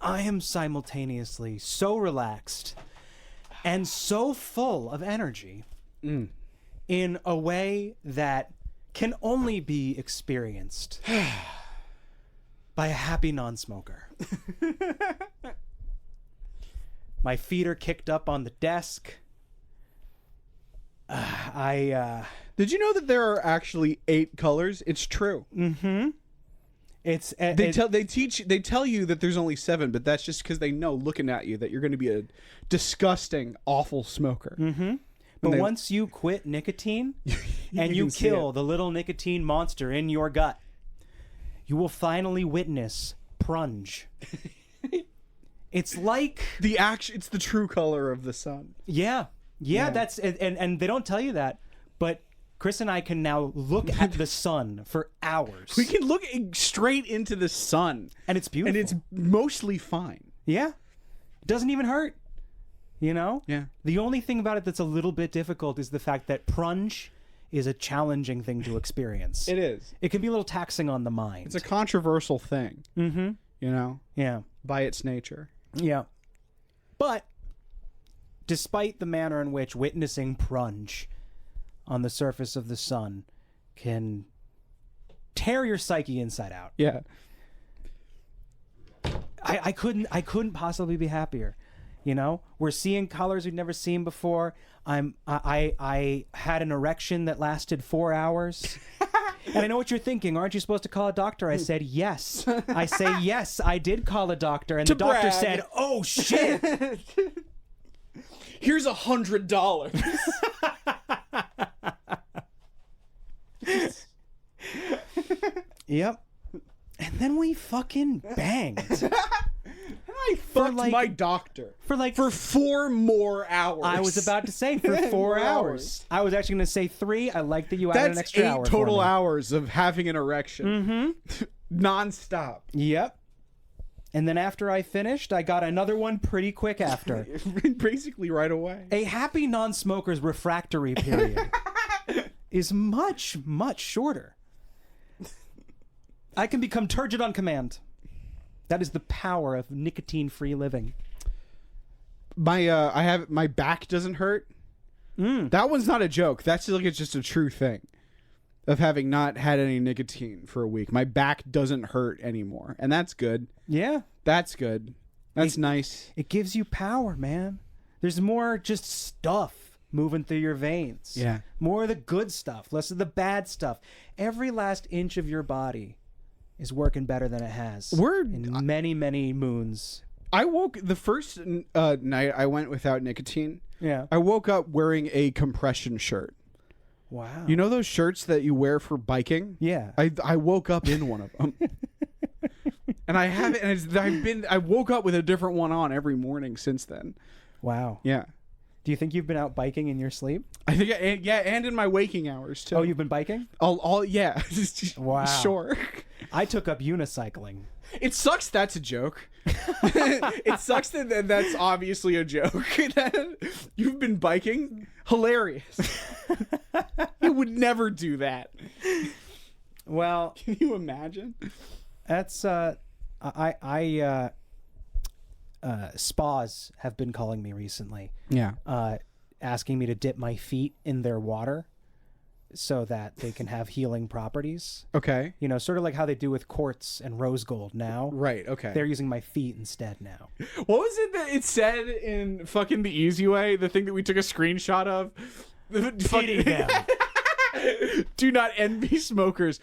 I am simultaneously so relaxed and so full of energy in a way that can only be experienced by a happy non-smoker. My feet are kicked up on the desk. Did you know that there are actually 8 colors? It's true. Mm-hmm. They tell you that there's only 7, but that's just because they know, looking at you, that you're going to be a disgusting, awful smoker. Mm-hmm. But once you quit nicotine and you kill the little nicotine monster in your gut, you will finally witness prunge. It's like it's the true color of the sun. Yeah. That's and they don't tell you that, but Chris and I can now look at the sun for hours. We can look straight into the sun, and it's beautiful, and it's mostly fine. Yeah, it doesn't even hurt. You know? Yeah. The only thing about it that's a little bit difficult is the fact that prunge is a challenging thing to experience. It is. It can be a little taxing on the mind. It's a controversial thing. Mm-hmm. You know? Yeah. By its nature. Yeah. But despite the manner in which witnessing prunge on the surface of the sun can tear your psyche inside out. Yeah. I couldn't possibly be happier. You know, we're seeing colors we've never seen before. I had an erection that lasted 4 hours. And I know what you're thinking. Aren't you supposed to call a doctor? I said, yes. I say, yes, I did call a doctor. And the doctor said, oh, shit. Here's $100. Yep. And then we fucking banged. I fucked my doctor for 4 more hours. I was about to say for 4 hours. I was actually going to say 3. I like that you added an extra hour. That's 8 total hours of having an erection. Mm-hmm. Non-stop. Yep. And then after I finished, I got another one pretty quick after. Basically right away. A happy non-smoker's refractory period is much, much shorter. I can become turgid on command. That is the power of nicotine-free living. My back doesn't hurt. That one's not a joke. That's like it's just a true thing of having not had any nicotine for a week. My back doesn't hurt anymore, and that's good. Yeah, that's good. That's nice. It gives you power, man. There's more just stuff moving through your veins. Yeah, more of the good stuff, less of the bad stuff. Every last inch of your body is working better than it has in many, many moons. I woke the first night I went without nicotine. Yeah. I woke up wearing a compression shirt. Wow. You know those shirts that you wear for biking? Yeah. I woke up in one of them. And I haven't. And I woke up with a different one on every morning since then. Wow. Yeah. Do you think you've been out biking in your sleep? I think, and in my waking hours too. Oh, you've been biking? Yeah. Wow. Sure. I took up unicycling. It sucks that's a joke. It sucks that that's obviously a joke. You've been biking? Hilarious. You would never do that. Well, can you imagine? That's spas have been calling me recently. Yeah. Asking me to dip my feet in their water so that they can have healing properties. Okay. You know, sort of like how they do with quartz and rose gold now. Right, okay. They're using my feet instead now. What was it that it said in fucking The Easy Way? The thing that we took a screenshot of? Pity them. Do not envy smokers.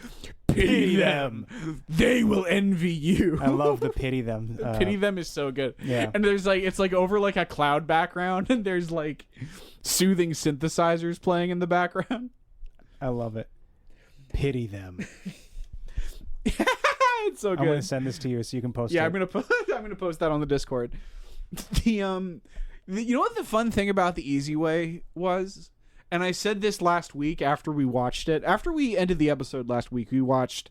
Pity them. They will envy you. I love the pity them. Pity them is so good. Yeah. And there's like, it's like over like a cloud background and there's like soothing synthesizers playing in the background. I love it. Pity them. It's so good. I'm going to send this to you so you can post it. Yeah, I'm going to post that on the Discord. You know what the fun thing about The Easy Way was? And I said this last week after we watched it. After we ended the episode last week, we watched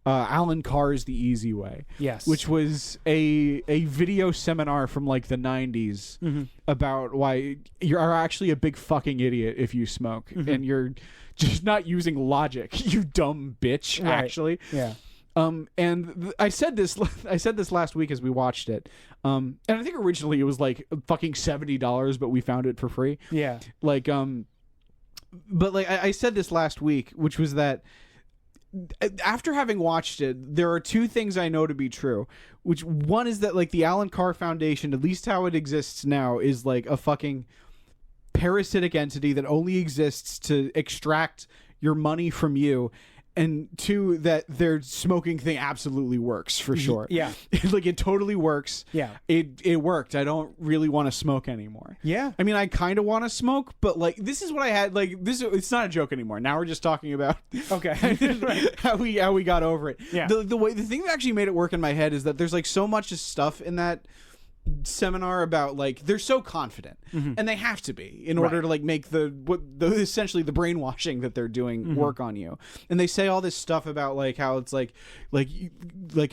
Alan Carr's The Easy Way. Yes. Which was a video seminar from like the 90s about why you're actually a big fucking idiot if you smoke. And you're just not using logic, you dumb bitch, right. actually. Yeah. I said this last week as we watched it. And I think originally it was like fucking $70, but we found it for free. Yeah. Like, but like I said this last week, which was that after having watched it, there are two things I know to be true. Which one is that like the Alan Carr Foundation, at least how it exists now, is like a fucking parasitic entity that only exists to extract your money from you. And two, that their smoking thing absolutely works for sure. Yeah. Like it totally works. Yeah. It worked. I don't really want to smoke anymore. Yeah. I mean, I kind of want to smoke, but like this is what I had. Like this, it's not a joke anymore. Now we're just talking about Okay. how we got over it. Yeah. The thing that actually made it work in my head is that there's like so much stuff in that seminar about like they're so confident, and they have to be in order to like make essentially the brainwashing that they're doing work on you. And they say all this stuff about like how it's like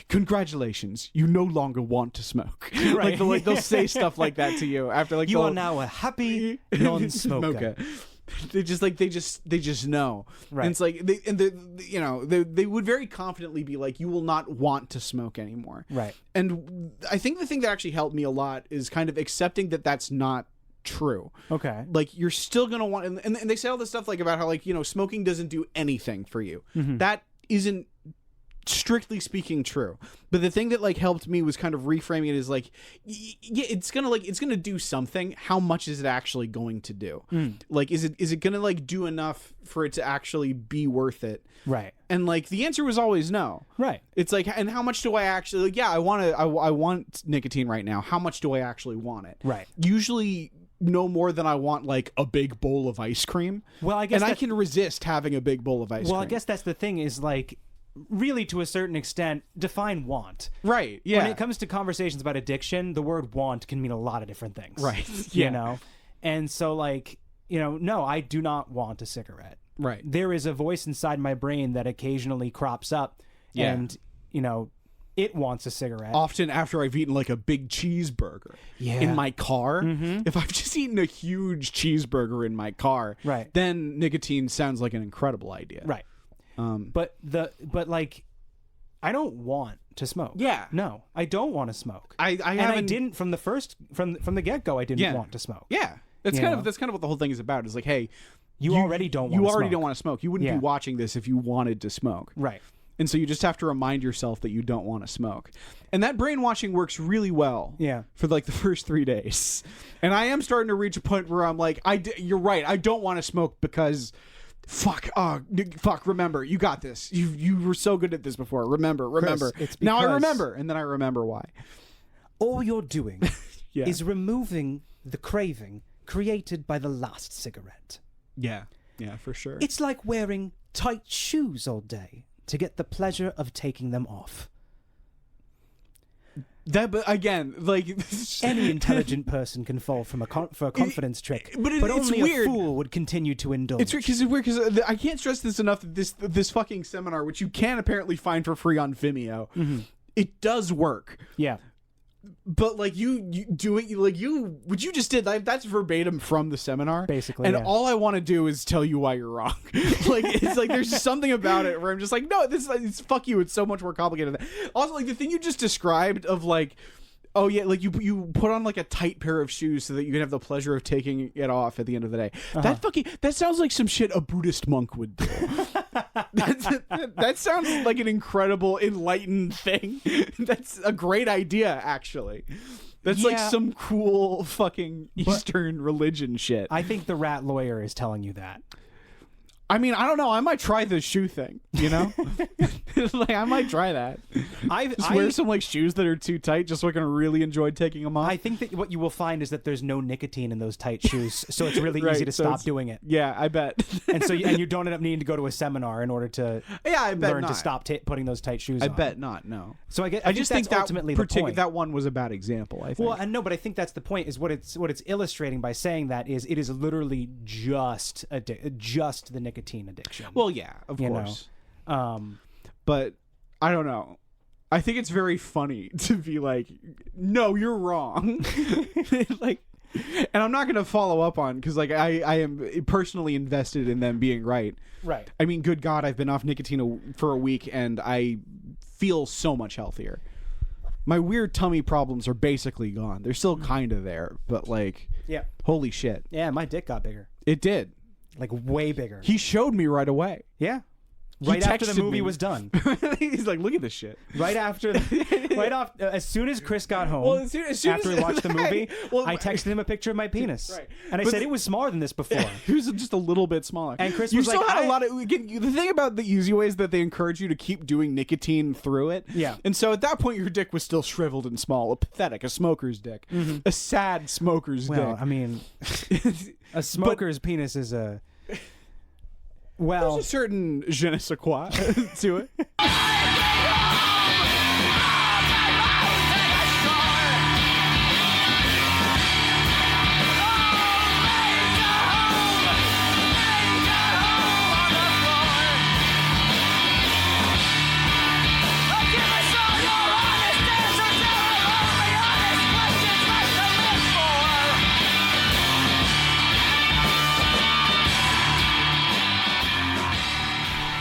congratulations, you no longer want to smoke. Right. Like they'll say stuff like that to you after like You are now a happy non-smoker. They just know. Right. And it's like they would very confidently be like, you will not want to smoke anymore. Right. And I think the thing that actually helped me a lot is kind of accepting that that's not true. Okay. Like you're still gonna want, and they say all this stuff like about how like smoking doesn't do anything for you. That isn't strictly speaking true, but the thing that like helped me was kind of reframing it as like yeah, it's gonna do something. How much is it actually going to do? Like is it gonna like do enough for it to actually be worth it? Right. And like the answer was always no. Right. It's like, and how much do I actually like, yeah, I want nicotine right now. How much do I actually want it? Right. Usually no more than I want like a big bowl of ice cream. Well, I guess I can resist having a big bowl of ice cream. Well, I guess that's the thing is like really to a certain extent define want. Right. Yeah. When it comes to conversations about addiction, the word want can mean a lot of different things. Right. You know? And so like, no, I do not want a cigarette. Right. There is a voice inside my brain that occasionally crops up and, it wants a cigarette. Often after I've eaten like a big cheeseburger in my car. If I've just eaten a huge cheeseburger in my car, Right. then nicotine sounds like an incredible idea. Right. But like, I don't want to smoke. Yeah. No, I don't want to smoke. I didn't from the get go. I didn't want to smoke. Yeah. That's kind of what the whole thing is about. Is like, hey, you already don't want to smoke. You wouldn't be watching this if you wanted to smoke. Right. And so you just have to remind yourself that you don't want to smoke. And that brainwashing works really well. Yeah. For like the first 3 days. And I am starting to reach a point where I'm like, you're right. I don't want to smoke because fuck, remember, you got this. You were so good at this before. Remember. Chris, it's now I because remember. And then I remember why. All you're doing Yeah. is removing the craving created by the last cigarette. Yeah. Yeah, for sure. It's like wearing tight shoes all day to get the pleasure of taking them off. That, but again, like Any intelligent person can fall from for a confidence trick, but but it's only weird. a fool would continue to indulge. It's weird because I can't stress this enough. That this fucking seminar, which you can apparently find for free on Vimeo, it does work. Yeah. But like you doing like what you just did, like, that's verbatim from the seminar, Basically, and yeah. all I want to do is tell you why you're wrong. Like it's like there's something about it where I'm just like, no, it's fuck you. It's so much more complicated than that. Also, like the thing you just described of like, oh yeah, like you put on like a tight pair of shoes so that you can have the pleasure of taking it off at the end of the day. That sounds like some shit a Buddhist monk would do. That sounds like an incredible enlightened thing. That's a great idea, actually. That's like some cool fucking Eastern religion shit. I think the rat lawyer is telling you that. I mean, I don't know. I might try the shoe thing, like I might try that. Just wear some like shoes that are too tight just so I can really enjoy taking them off. I think that what you will find is that there's no nicotine in those tight shoes, so it's really easy to stop doing it. Yeah, I bet. And so you don't end up needing to go to a seminar in order to learn to stop putting those tight shoes on. I bet not. No. So I just think that's ultimately the point. That one was a bad example. I think. Well, and no, but I think that's the point. Is what it's illustrating by saying that is it is literally just the nicotine addiction. Well, yeah, of course. But I don't know. I think it's very funny to be like, no, you're wrong. Like, and I'm not going to follow up on because like I am personally invested in them being right. Right. I mean, good God, I've been off nicotine for a week and I feel so much healthier. My weird tummy problems are basically gone. They're still kind of there, but like, Yeah. holy shit. Yeah, my dick got bigger. It did. Like way bigger. He showed me right away. Yeah. He Right after the texted movie me. was done. He's like, look at this shit. Right after, as soon as Chris got home, Well, as soon after as- we watched the movie, Well, I texted him a picture of my penis. Right. And I But said it was smaller than this before. He was just a little bit smaller. And Chris you was still like, had a I- lot of. Again, the thing about the easy way is that they encourage you to keep doing nicotine through it. Yeah. And so at that point, your dick was still shriveled and small, a smoker's dick, a sad smoker's Well, dick. I mean, a smoker's penis is a... Well, There's a certain je ne sais quoi to it.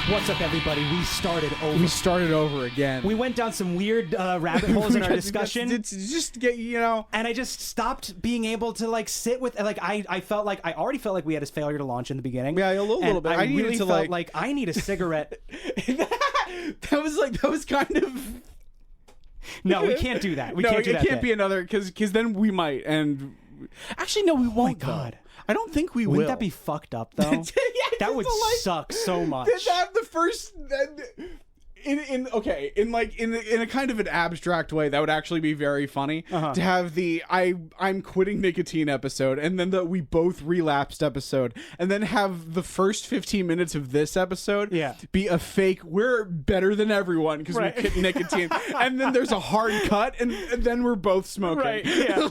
what's up, everybody? We started over. We started over again. We went down some weird rabbit holes in our discussion. It's just get And I just stopped being able to like sit with like I felt like I already felt like we had a failure to launch in the beginning. Yeah, a little bit. I needed really to, felt like I need a cigarette. that was kind of. No, we can't do that. We no, can't do that. it can't be another because then we might and actually no, we won't. God. Though. I don't think we Wouldn't will. that be fucked up though? Yeah, that would just, like, suck so much. That the first in a kind of an abstract way that would actually be very funny to have the I'm quitting nicotine episode and then the we both relapsed episode and then have the first 15 minutes of this episode be a fake we're better than everyone because we quit nicotine and then there's a hard cut and then we're both smoking. Right. Yeah.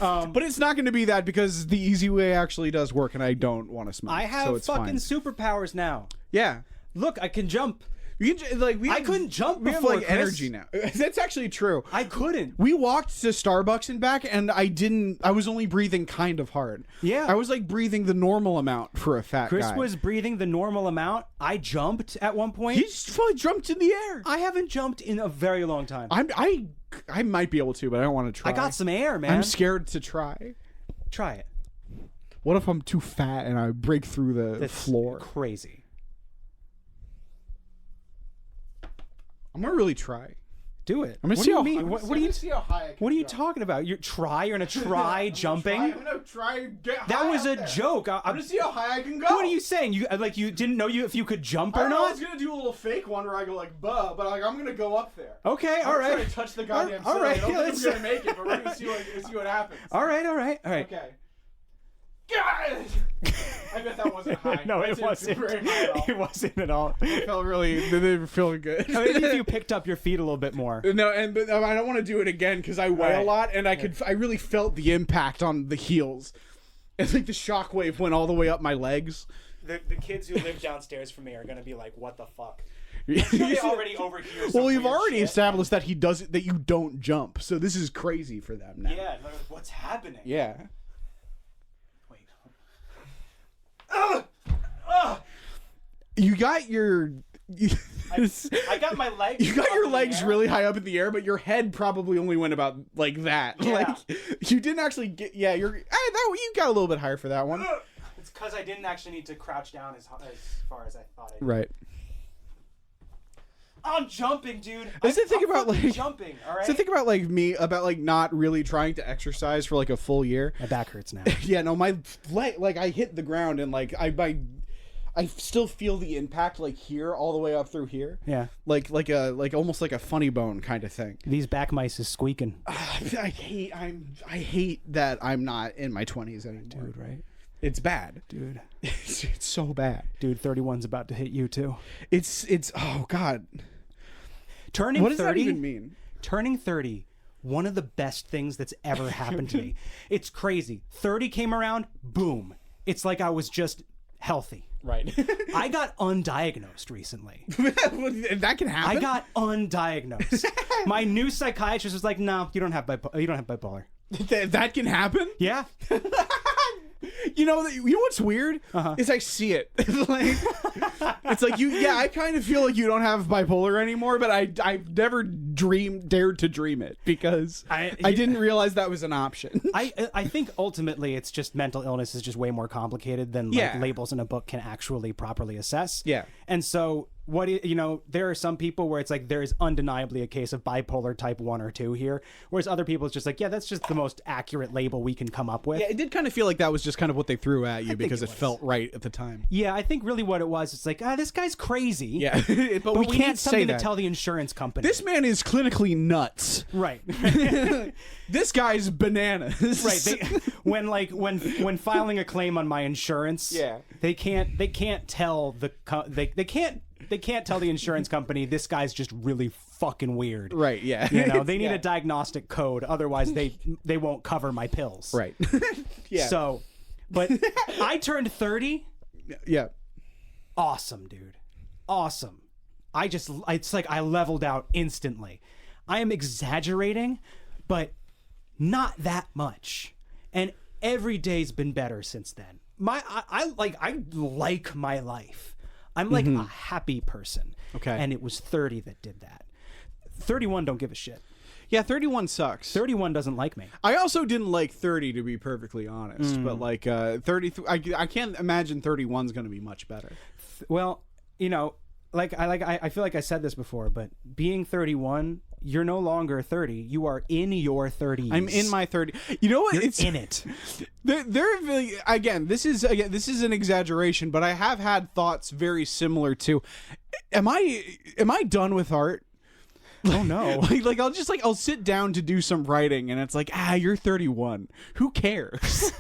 But it's not going to be that because the easy way actually does work and I don't want to smoke. I have so it's fucking fine. superpowers now. Yeah. Look, I can jump. You can, I couldn't jump We have before, like Chris. energy now. That's actually true. I couldn't. We walked to Starbucks and back, and I was only breathing kind of hard. Yeah. I was like breathing the normal amount for a fat Chris guy. was breathing the normal amount. I jumped at one point. He just fully jumped in the air. I haven't jumped in a very long time. I might be able to, but I don't want to try. I got some air, man. I'm scared to try. Try it. What if I'm too fat and I break through the That's floor? Crazy. I'm gonna really try. Do it. I'm gonna what see do you how. mean? What are you? See how high I can What are you jump. talking about? You're gonna try jumping? I'm gonna try. Get That high was up a there. joke. I'm gonna see how high I can go. What are you saying? You didn't know if you could jump I or don't know, I not? was gonna do a little fake one where I go like buh, but like I'm gonna go up there. Okay, all I'm right. trying to touch the goddamn All ceiling. right, I don't think let's- I'm gonna make it, but we're gonna see what happens. All right. Okay. I bet that wasn't high. No, That it didn't wasn't. feel very high at all. It wasn't at all. It felt really. They didn't feel good. Maybe if you picked up your feet a little bit more. No, but I don't want to do it again because I weigh a Right. lot, and I really felt the impact on the heels. It's like the shockwave went all the way up my legs. The kids who live downstairs from me are gonna be like, "What the fuck?" They already overhear. Well, we've already established that that you don't jump, so this is crazy for them now. Yeah, what's happening? Yeah. Wait. You got your. I got my legs. You got up your in the legs air. really high up in the air, but your head probably only went about like that. Yeah. Like you didn't actually get. Yeah, you got a little bit higher for that one. It's because I didn't actually need to crouch down as far as I thought I did. Right. I'm jumping, dude. That's the thing I'm about, fucking like- jumping. All right. So think about like me about like not really trying to exercise for like a full year. My back hurts now. Yeah, no, my leg, like I hit the ground and like I still feel the impact like here all the way up through here. Yeah. Like almost like a funny bone kind of thing. These back mice is squeaking. I hate that I'm not in my 20s anymore. Dude, right? It's bad. Dude. It's so bad. Dude, 31's about to hit you too. It's oh god. Turning What does 30. that even mean? Turning 30, one of the best things that's ever happened to me. It's crazy. 30 came around, boom. It's like I was just healthy. Right. I got undiagnosed recently. That can happen. I got undiagnosed. My new psychiatrist was like, "No, you don't have bipolar." That can happen. Yeah. You know what's weird is I see it. It's like I kind of feel like you don't have bipolar anymore, but I've never dared to dream it because I didn't realize that was an option. I think ultimately it's just mental illness is just way more complicated than like labels in a book can actually properly assess. Yeah. And so there are some people where it's like there is undeniably a case of bipolar type 1 or 2 here, whereas other people it's just like, yeah, that's just the most accurate label we can come up with. Yeah, it did kind of feel like that was just kind of what they threw at you because it felt right at the time. Yeah, I think really what it was, it's like, this guy's crazy. Yeah, but we we can't need something say that. to tell the insurance company. This man is clinically nuts. Right. This guy's bananas. Right. When filing a claim on my insurance, they can't tell they can't tell the insurance company this guy's just really fucking weird. Right, yeah. They need a diagnostic code, otherwise they won't cover my pills. Right. Yeah. So, but I turned 30. Yeah. Awesome, dude. Awesome. It's like I leveled out instantly. I am exaggerating, but not that much. And every day's been better since then. I like my life. I'm like a happy person. Okay. And it was 30 that did that. 31 don't give a shit. Yeah, 31 sucks. 31 doesn't like me. I also didn't like 30, to be perfectly honest. But like 33, I can't imagine 31's going to be much better. Well, I feel like I said this before, but being 31, you're no longer 30. You are in your 30s. I'm in my 30. You know what? You're it's in it. This is an exaggeration, but I have had thoughts very similar to, am I done with art? Oh no. I'll sit down to do some writing and it's like, you're 31. Who cares?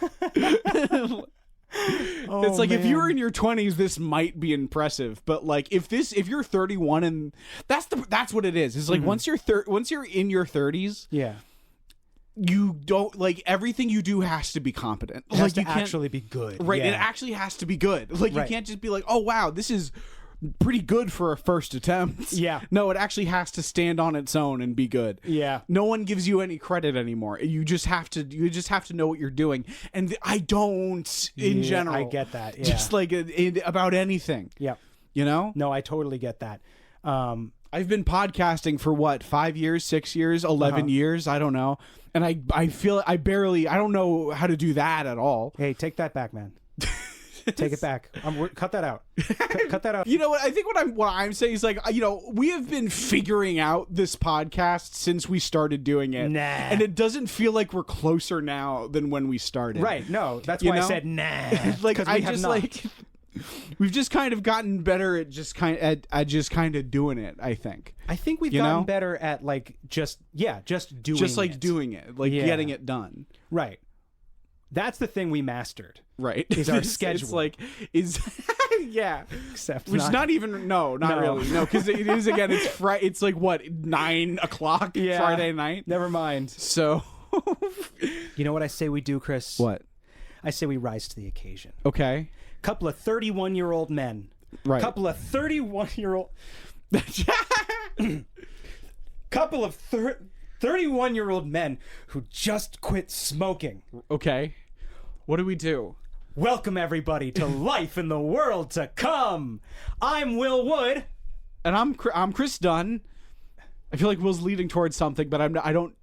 It's like, man. if you were in your 20s, this might be impressive, but like if you're 31 and that's what it is. It's like once you're in your 30s, you don't like everything you do has to be competent. It has to actually be good. Right, Yeah. it actually has to be good. Like you can't just be like, "Oh wow, this is pretty good for a first attempt." Yeah. No, it actually has to stand on its own and be good. Yeah. No one gives you any credit anymore. You just have to know what you're doing. And I don't in general. I get that. Yeah. Just like about anything. Yeah. You know? No, I totally get that. I've been podcasting for what, 5 years, 6 years, 11 years, I don't know. And I feel I don't know how to do that at all. Hey, take that back, man. Take it back. Cut that out. Cut that out. You know what? I think what I'm saying is like, we have been figuring out this podcast since we started doing it. Nah. And it doesn't feel like we're closer now than when we started. Right. No, that's why I said nah. Like we've just kind of gotten better at just kind of doing it, I think. I think we've gotten better at just doing it. Doing it, getting it done. Right. That's the thing we mastered. Right. Is our schedule. Yeah. Except which not even not really. No, because it is again it's like what, 9 o'clock Friday night? Never mind. So you know what I say we do, Chris? What? I say we rise to the occasion. Okay. Couple of 31-year-old men. Right. Couple of 31-year-old couple of 31-year-old men who just quit smoking. Okay. What do we do? Welcome everybody to Life in the World to Come. I'm Will Wood, and I'm Chris Dunn. I feel like Will's leading towards something, but I don't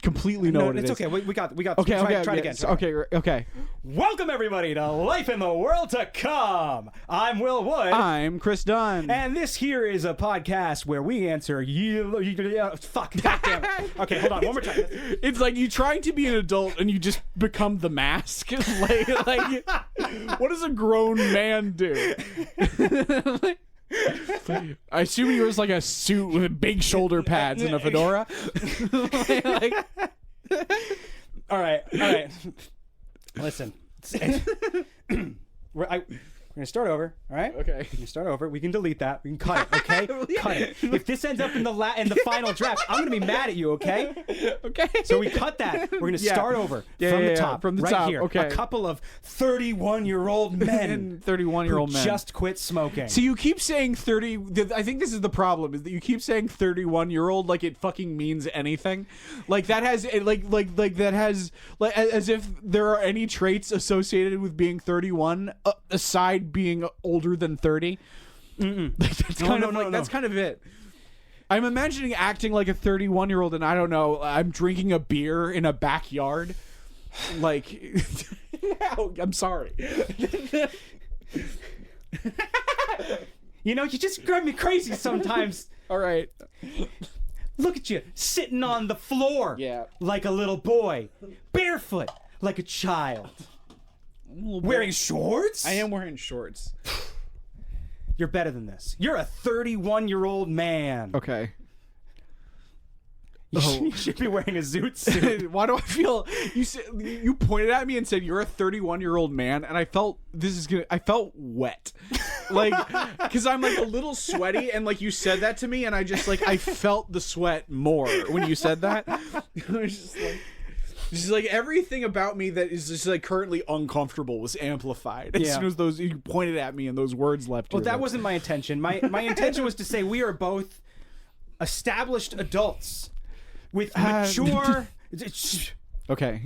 completely know what it is. It's okay. We got. Okay. Try it again. Okay. Welcome everybody to Life in the World to Come. I'm Will Wood. I'm Chris Dunn. And this here is a podcast where we answer fuck. Goddamn it. Okay, hold on. One more time. It's like you trying to be an adult and you just become the mask. like what does a grown man do? I assume he was like a suit with big shoulder pads and a fedora. All right. Listen, We're gonna start over. All right. Okay. We can start over. We can delete that. We can cut it. Okay. Cut it. If this ends up in the final draft, I'm gonna be mad at you. Okay. Okay. So we cut that. We're gonna start over from the top. From the right top. here. Okay. A couple of 31-year-old men. 31-year-old men just quit smoking. So you keep saying 30. I think this is the problem, is that you keep saying 31-year-old like it fucking means anything. Like that has like that has like as if there are any traits associated with being 31 aside being older than 30. Like, that's kind of that's kind of it. I'm imagining acting like a 31-year-old, and I don't know, I'm drinking a beer in a backyard. Like, I'm sorry. You know, you just drive me crazy sometimes. All right. Look at you, sitting on the floor. Yeah. Like a little boy. Barefoot, like a child. Wearing shorts? I am wearing shorts. You're better than this. You're a 31-year-old man. Okay. You should be wearing a zoot suit. Why do I feel you pointed at me and said you're a 31-year-old man, and I felt I felt wet, like, because I'm like a little sweaty, and like you said that to me, and I just like I felt the sweat more when you said that. I was just like everything about me that is just like currently uncomfortable was amplified as soon as you pointed at me and those words left. Well, that wasn't my intention. My intention was to say we are both established adults. With mature, okay.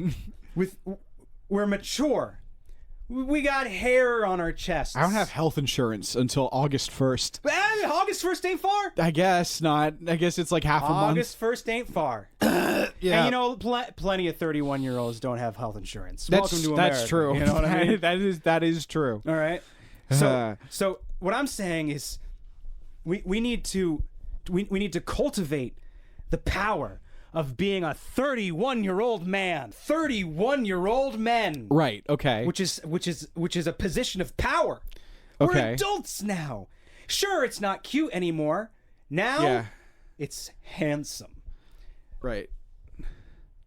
We're mature. We got hair on our chests. I don't have health insurance until August 1st. August 1st ain't far. I guess not. I guess it's like half a month. August 1st ain't far. Yeah. And you know, plenty of 31-year-olds don't have health insurance. Welcome to America. That's true. You know what I mean? that is true. All right. So what I'm saying is, we need to cultivate the power of being a 31-year-old man. 31-year-old men. Right. Okay. Which is a position of power. Okay. We're adults now. Sure, it's not cute anymore. Now, it's handsome. Right.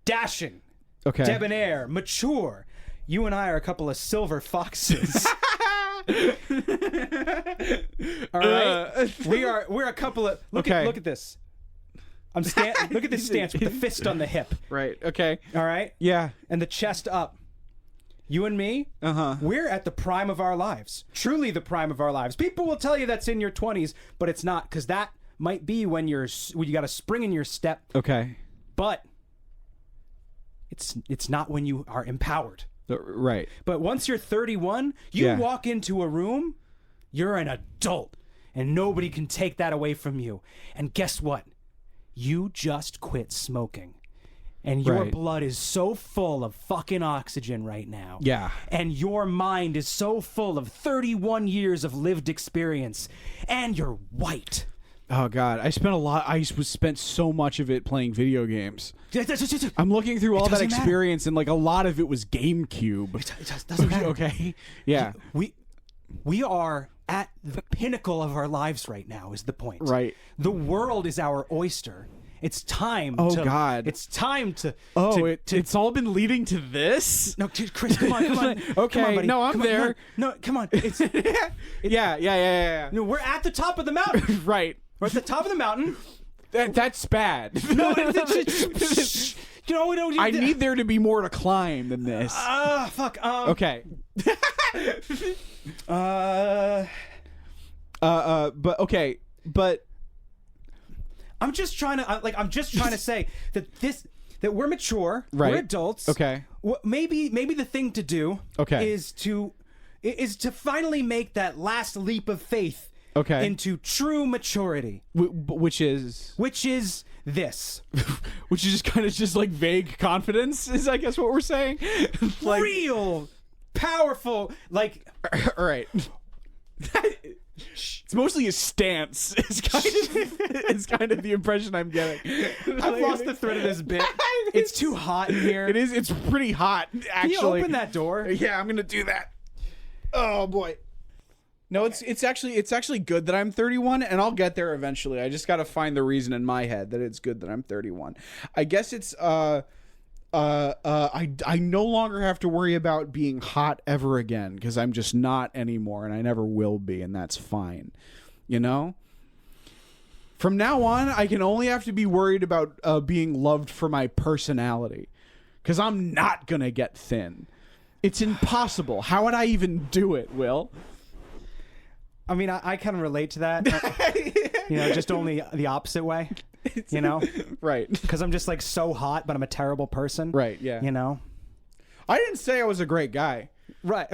Dashing. Okay. Debonair. Mature. You and I are a couple of silver foxes. All right. We're a couple of look at this. Look at this stance with the fist on the hip. Right. Okay. All right. Yeah. And the chest up. You and me, we're at the prime of our lives. Truly the prime of our lives. People will tell you that's in your 20s, but it's not, because that might be when you got a spring in your step. Okay. But it's not when you are empowered. Right. But once you're 31, you walk into a room, you're an adult, and nobody can take that away from you. And guess what? You just quit smoking. And your blood is so full of fucking oxygen right now. Yeah. And your mind is so full of 31 years of lived experience. And you're white. Oh, God. I spent so much of it playing video games. I'm looking through all that experience, and like a lot of it was GameCube. It doesn't matter. Okay. Yeah. We are at the pinnacle of our lives right now, is the point. Right. The world is our oyster. It's time God. It's time to... it's all been leading to this? No, Chris, come on. Okay, come on, buddy. no, I'm there. No, come on. Yeah. No, we're at the top of the mountain. Right. We're at the top of the mountain. That's bad. No, you know, we don't... I need there to be more to climb than this. Fuck. Okay. But I'm just trying to say that we're mature, right. We're adults. Okay. Maybe the thing to do is to finally make that last leap of faith into true maturity. Which is this. Which is just like vague confidence is I guess what we're saying. Like, real powerful, like all right. It's mostly a stance. It's kind of the impression I'm getting. I've lost the thread of this bit. It's too hot in here. It is. It's pretty hot. Actually, can you open that door? Yeah, I'm gonna do that. Oh boy. No, it's actually good that I'm 31, and I'll get there eventually. I just got to find the reason in my head that it's good that I'm 31. I guess it's I no longer have to worry about being hot ever again, because I'm just not anymore, and I never will be, and that's fine. You know? From now on, I can only have to be worried about being loved for my personality, because I'm not going to get thin. It's impossible. How would I even do it, Will? I mean, I kind of relate to that. You know, just only the opposite way. You know? Right. Because I'm just like so hot, but I'm a terrible person. Right, yeah. You know? I didn't say I was a great guy. Right.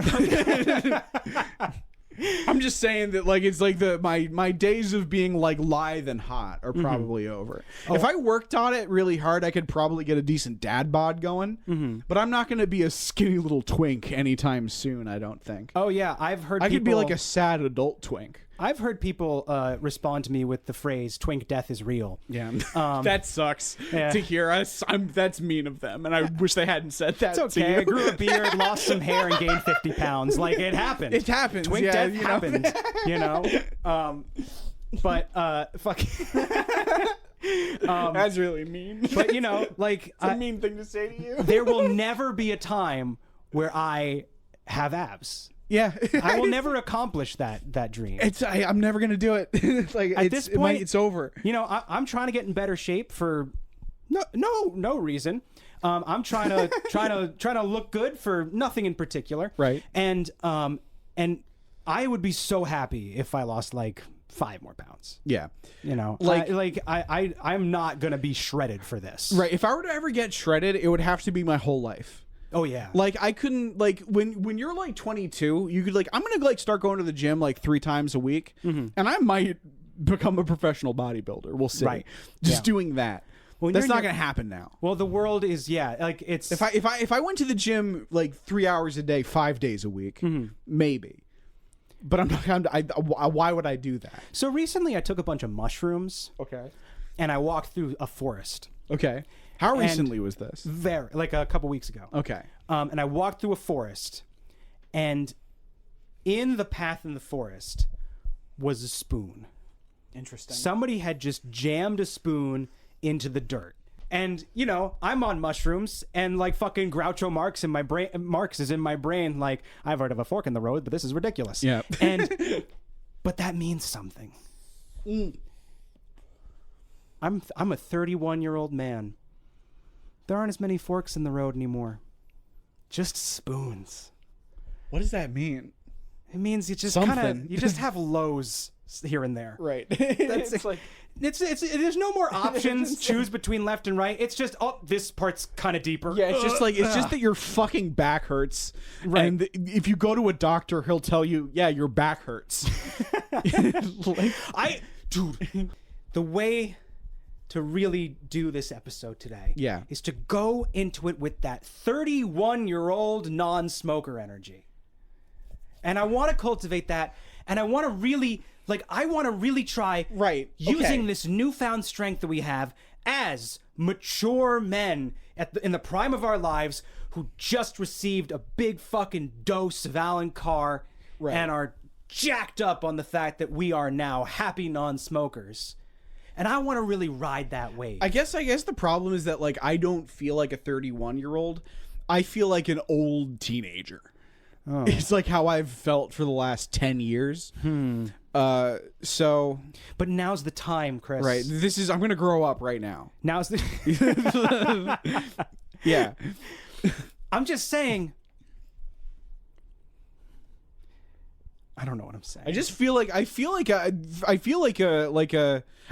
I'm just saying that, like, it's like my days of being like lithe and hot are probably over. If I worked on it really hard, I could probably get a decent dad bod going. But I'm not going to be a skinny little twink anytime soon, I don't think. Oh, yeah. I've heard I people... could be like a sad adult twink. I've heard people respond to me with the phrase "twink death is real." Yeah, that sucks to hear. That's mean of them, and I wish they hadn't said that. It's okay. I grew a beard, lost some hair, and gained 50 pounds. Like, it happened. It happens. Twink death happened. You know. But fuck. That's really mean. But you know, like, it's a mean thing to say to you. There will never be a time where I have abs. Yeah, I will never accomplish that dream. I'm never gonna do it. Like, at this point, it's over. You know, I'm trying to get in better shape for no reason. I'm trying to look good for nothing in particular. Right. And I would be so happy if I lost like 5 more pounds. Yeah. You know, I'm not gonna be shredded for this. Right. If I were to ever get shredded, it would have to be my whole life. Oh yeah. Like, I couldn't, like, when you're like 22, you could, like, I'm gonna like start going to the gym like 3 times a week, and I might become a professional bodybuilder. We'll see. Right. Just doing that. Well, that's not gonna happen now. Well, the world is like it's. If I went to the gym like 3 hours a day, 5 days a week, maybe. But I'm not. Why would I do that? So recently, I took a bunch of mushrooms. Okay. And I walked through a forest. Okay. How recently was this? Like a couple weeks ago. Okay. And I walked through a forest, and in the path in the forest was a spoon. Interesting. Somebody had just jammed a spoon into the dirt. And, you know, I'm on mushrooms, and like fucking Groucho Marx in my brain. Marx is in my brain. Like, I've heard of a fork in the road, but this is ridiculous. Yeah. But that means something. I'm a 31-year-old man. There aren't as many forks in the road anymore. Just spoons. What does that mean? It means you just you just have lows here and there. Right. That's it's like there's no more options. Choose between left and right. It's just this part's kind of deeper. Yeah, it's just like it's just that your fucking back hurts. Right. And if you go to a doctor, he'll tell you, yeah, your back hurts. Dude, the way to really do this episode today is to go into it with that 31-year-old non-smoker energy. And I want to cultivate that, and I want to really try using this newfound strength that we have as mature men in the prime of our lives who just received a big fucking dose of Alan Carr and are jacked up on the fact that we are now happy non-smokers. And I want to really ride that wave. I guess the problem is that, like, I don't feel like a 31-year-old. I feel like an old teenager. Oh. It's like how I've felt for the last 10 years. So, but now's the time, Chris. Right. I'm going to grow up right now. Now's the Yeah. I'm just saying. I don't know what I'm saying. I just feel like I feel like a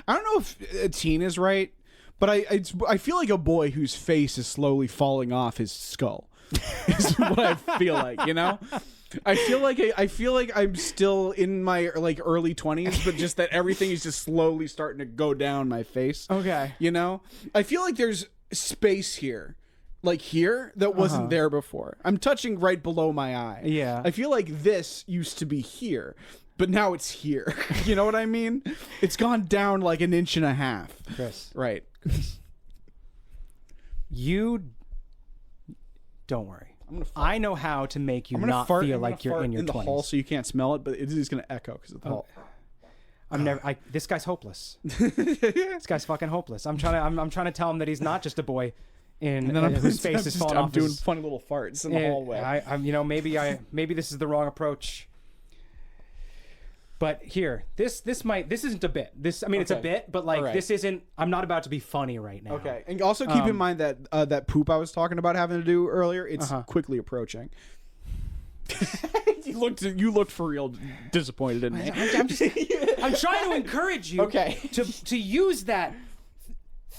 I don't know if a teen is right, but I feel like a boy whose face is slowly falling off his skull. Is what I feel like, you know? I feel like I'm still in my like early 20s, but just that everything is just slowly starting to go down my face. Okay. You know? I feel like there's space here. Like here that wasn't there before. I'm touching right below my eye. Yeah. I feel like this used to be here, but now it's here. You know what I mean? It's gone down like an inch and a half. Chris. Right. You don't worry. I know how to make you not feel like you're in your 20s. The hall so you can't smell it, but it is going to echo because of the hall. This guy's hopeless. This guy's fucking hopeless. I'm trying to tell him that he's not just a boy. in And then whose face is falling off. I'm doing funny little farts in the hallway. Maybe this is the wrong approach. But here, this isn't a bit. It's a bit, but like this isn't. I'm not about to be funny right now. Okay, and also keep in mind that that poop I was talking about having to do earlier, it's quickly approaching. You looked for real disappointed in me. I'm trying to encourage you. To use that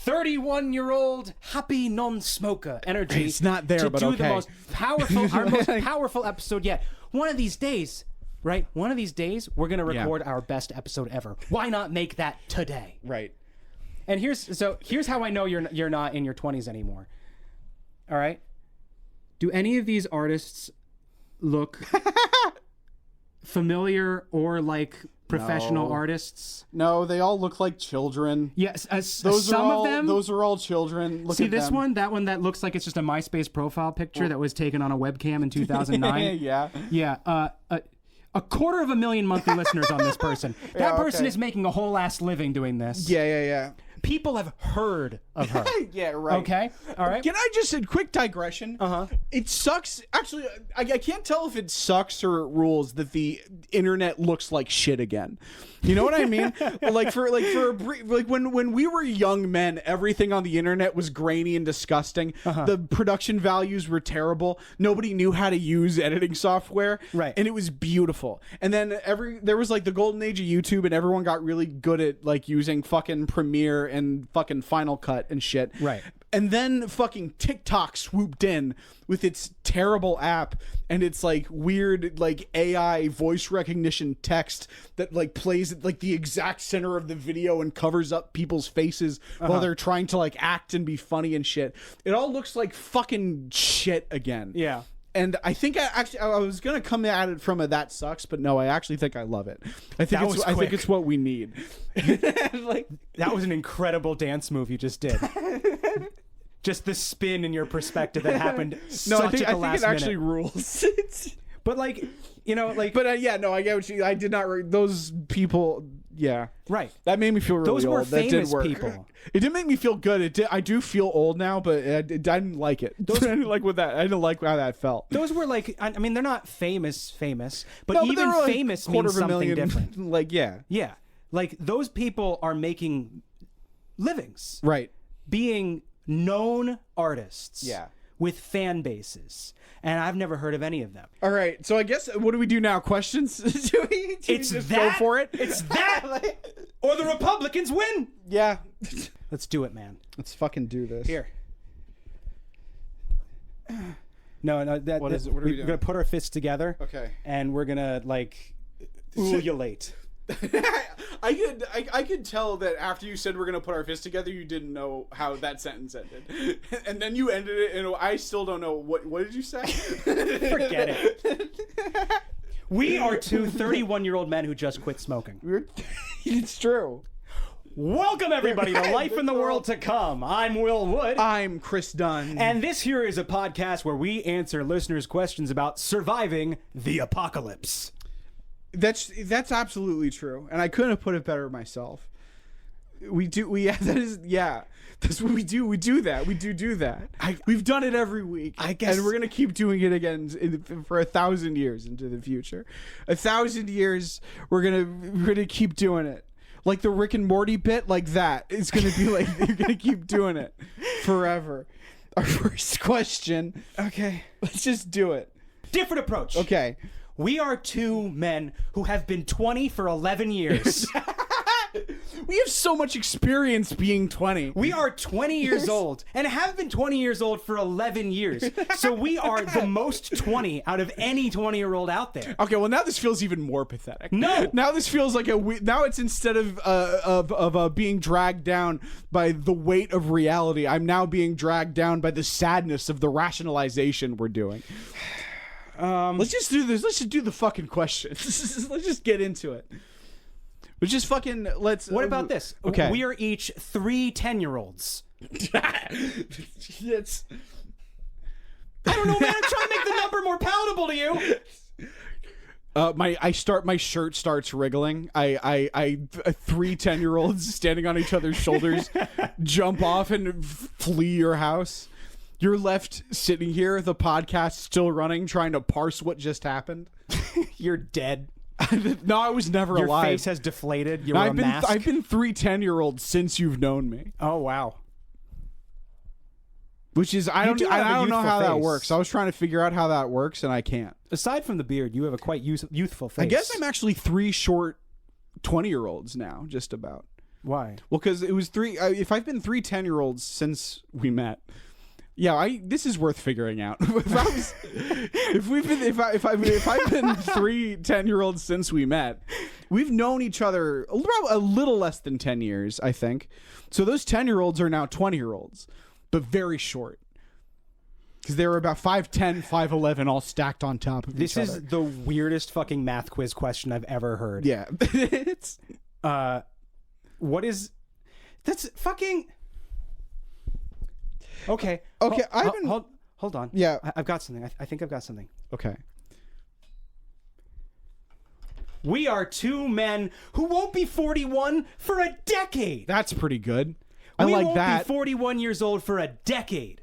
31-year-old happy non-smoker energy. It's not there, to but do okay. the most powerful episode yet. One of these days. Right? One of these days, we're going to record our best episode ever. Why not make that today? Right. And here's how I know you're not in your 20s anymore. All right? Do any of these artists look familiar or like professional artists? No, they all look like children. Yes, those of them. Those are all children. Look See at this them. one? That one that looks like it's just a MySpace profile picture that was taken on a webcam in 2009. Yeah. Yeah. 250,000 monthly listeners on this person. That person is making a whole ass living doing this. Yeah. People have heard of her. Yeah, right. Okay, all right. Can I just a quick digression? It sucks. Actually, I can't tell if it sucks or it rules that the internet looks like shit again. You know what I mean? when we were young men, everything on the internet was grainy and disgusting. The production values were terrible. Nobody knew how to use editing software. Right. And it was beautiful. And then there was like the golden age of YouTube, and everyone got really good at like using fucking Premiere and fucking Final Cut and shit. Right. And then fucking TikTok swooped in with its terrible app and its like weird like AI voice recognition text that like plays at like the exact center of the video and covers up people's faces while they're trying to like act and be funny and shit. It all looks like fucking shit again. Yeah. And I think I was gonna come at it from a that sucks, but no, I actually think I love it. I think it's what we need. Like that was an incredible dance move you just did. Just the spin in your perspective that happened. I think it actually rules. But like, like. But I get what you. I did not. Those people. Yeah. Right. That made me feel really old. Those were that did famous work. people. It didn't make me feel good. I do feel old now, but I didn't like it. I didn't like I didn't like how that felt. Those were like, I mean, they're not famous, but even like famous means something different. Like, yeah. Yeah. Like those people are making livings. Right. Being known artists. Yeah. With fan bases. And I've never heard of any of them. All right. So I guess, what do we do now? Questions? do we just go for it? It's that or the Republicans win. Yeah. Let's do it, man. Let's fucking do this. Here. No. What is it? What are we doing? We're going to put our fists together. Okay. And we're going to, like, ululate. I could tell that after you said we're gonna put our fists together, you didn't know how that sentence ended, and then you ended it, and I still don't know what did you say? Forget it. We are two 31-year-old men who just quit smoking. It's true. Welcome everybody to Life in the World to Come. I'm Will Wood. I'm Chris Dunn. And this here is a podcast where we answer listeners' questions about surviving the apocalypse. That's absolutely true, and I couldn't have put it better myself. That's what we do. We do that. We've done it every week, I guess, and we're gonna keep doing it again for 1,000 years into the future. 1,000 years, we're gonna keep doing it, like the Rick and Morty bit, like that. It's gonna be like you're gonna keep doing it forever. Our first question. Okay, let's just do it. Different approach. Okay. We are two men who have been 20 for 11 years. We have so much experience being 20. We are 20 years old and have been 20 years old for 11 years. So we are the most 20 out of any 20-year-old out there. Okay, well now this feels even more pathetic. No. Now this feels like now it's instead of being dragged down by the weight of reality, I'm now being dragged down by the sadness of the rationalization we're doing. Let's just do this. Let's just do the fucking questions. Let's just get into it. But just fucking let's. What about this? Okay. We are each 3 10-year-olds. It's. I don't know, man. I'm trying to make the number more palatable to you. My shirt starts wriggling. 3 10-year-olds standing on each other's shoulders jump off and flee your house. You're left sitting here, the podcast still running, trying to parse what just happened. You're dead. No, I was never Your alive. face has deflated. You were a I've mask. been 3 10-year-olds since you've known me. Oh, wow. Which is, I don't know how that face. works. I was trying to figure out how that works, and I can't. Aside from the beard, you have a quite youthful face. I guess I'm actually 3 short 20-year-olds now, just about. Why? Well, because it was 3. If I've been 3 10-year-olds since we met, yeah, this is worth figuring out. If I've been 3 10-year-olds since we met, we've known each other a little less than 10 years, I think. So those 10-year-olds are now 20-year-olds, but very short. Because they were about 5'10", 5'11", all stacked on top of each other. This is the weirdest fucking math quiz question I've ever heard. Yeah. It's... What is... That's fucking... Okay. Okay, Hold on. Yeah. I've got something. I think I've got something. Okay. We are 2 men who won't be 41 for a decade. That's pretty good. I We like won't that. be 41 years old for a decade.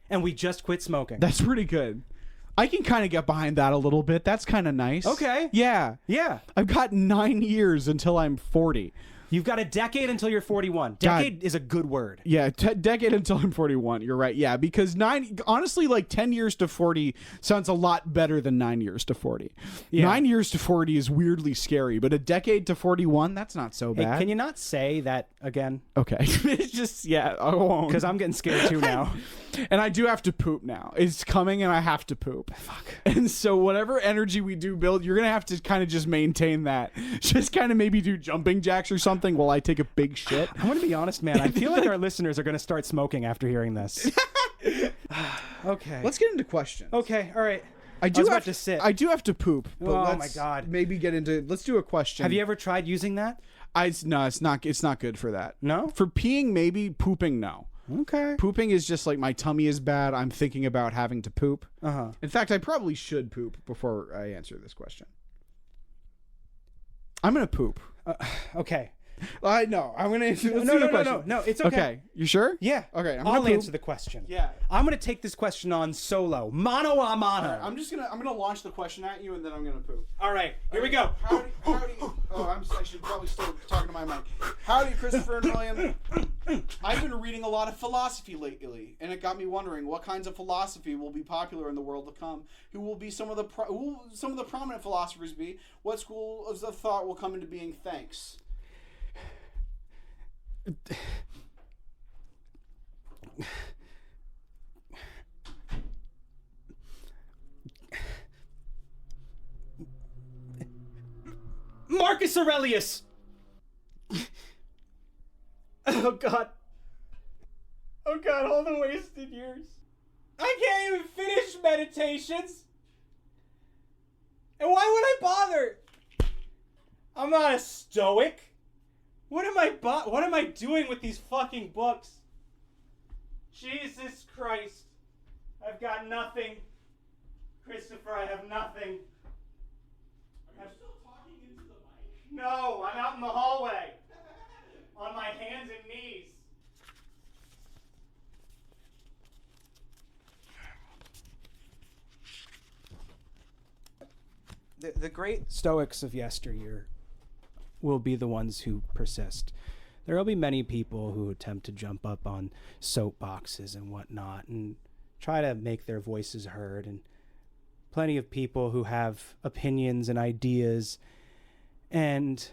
And we just quit smoking. That's pretty good. I can kind of get behind that a little bit. That's kind of nice. Okay. Yeah. Yeah. I've got 9 years until I'm 40. You've got a decade until you're 41. Decade is a good word. Yeah, decade until I'm 41. You're right. Yeah, because 10 years to 40 sounds a lot better than 9 years to 40. Yeah. 9 years to 40 is weirdly scary, but a decade to 41, that's not so Hey, bad. can you not say that again? Okay. It's just, yeah, I won't. Because I'm getting scared too now. And I do have to poop now. It's coming and I have to poop. Fuck. And so whatever energy we do build, you're going to have to kind of just maintain that. Just kind of maybe do jumping jacks or something while I take a big shit. I'm going to be honest, man. I feel like our listeners are going to start smoking after hearing this. Okay. Let's get into questions. Okay, all right. I was about have to sit. I do have to poop. But Oh, let's my God. Maybe get into. Let's do a question. Have you ever tried using that? No, it's not. It's not good for that. No? For peeing, maybe. Pooping, no. Okay. Pooping is just like my tummy is bad. I'm thinking about having to poop. Uh-huh. In fact, I probably should poop before I answer this question. I'm gonna poop. Okay. I know. I'm gonna answer. Let's No, do the no, question. no, no. It's okay. Okay. You sure? Yeah. Okay. I'm I'll gonna answer poop. the question. Yeah. I'm going to take this question on solo. Mano a mano. I'm gonna launch the question at you and then I'm gonna poop. All right. Here we go. Howdy. I should probably still talking to my mic. Howdy, Christopher and William. I've been reading a lot of philosophy lately, and it got me wondering what kinds of philosophy will be popular in the world to come. Who will be some of the prominent philosophers be? What schools of thought will come into being? Thanks. Marcus Aurelius. Oh God, all the wasted years. I can't even finish meditations. And why would I bother? I'm not a stoic. What am I doing with these fucking books? Jesus Christ. I've got nothing. Christopher, I have nothing. Are you still talking into the mic? No, I'm out in the hallway. On my hands and knees. The great Stoics of yesteryear will be the ones who persist. There will be many people who attempt to jump up on soapboxes and whatnot and try to make their voices heard, and plenty of people who have opinions and ideas and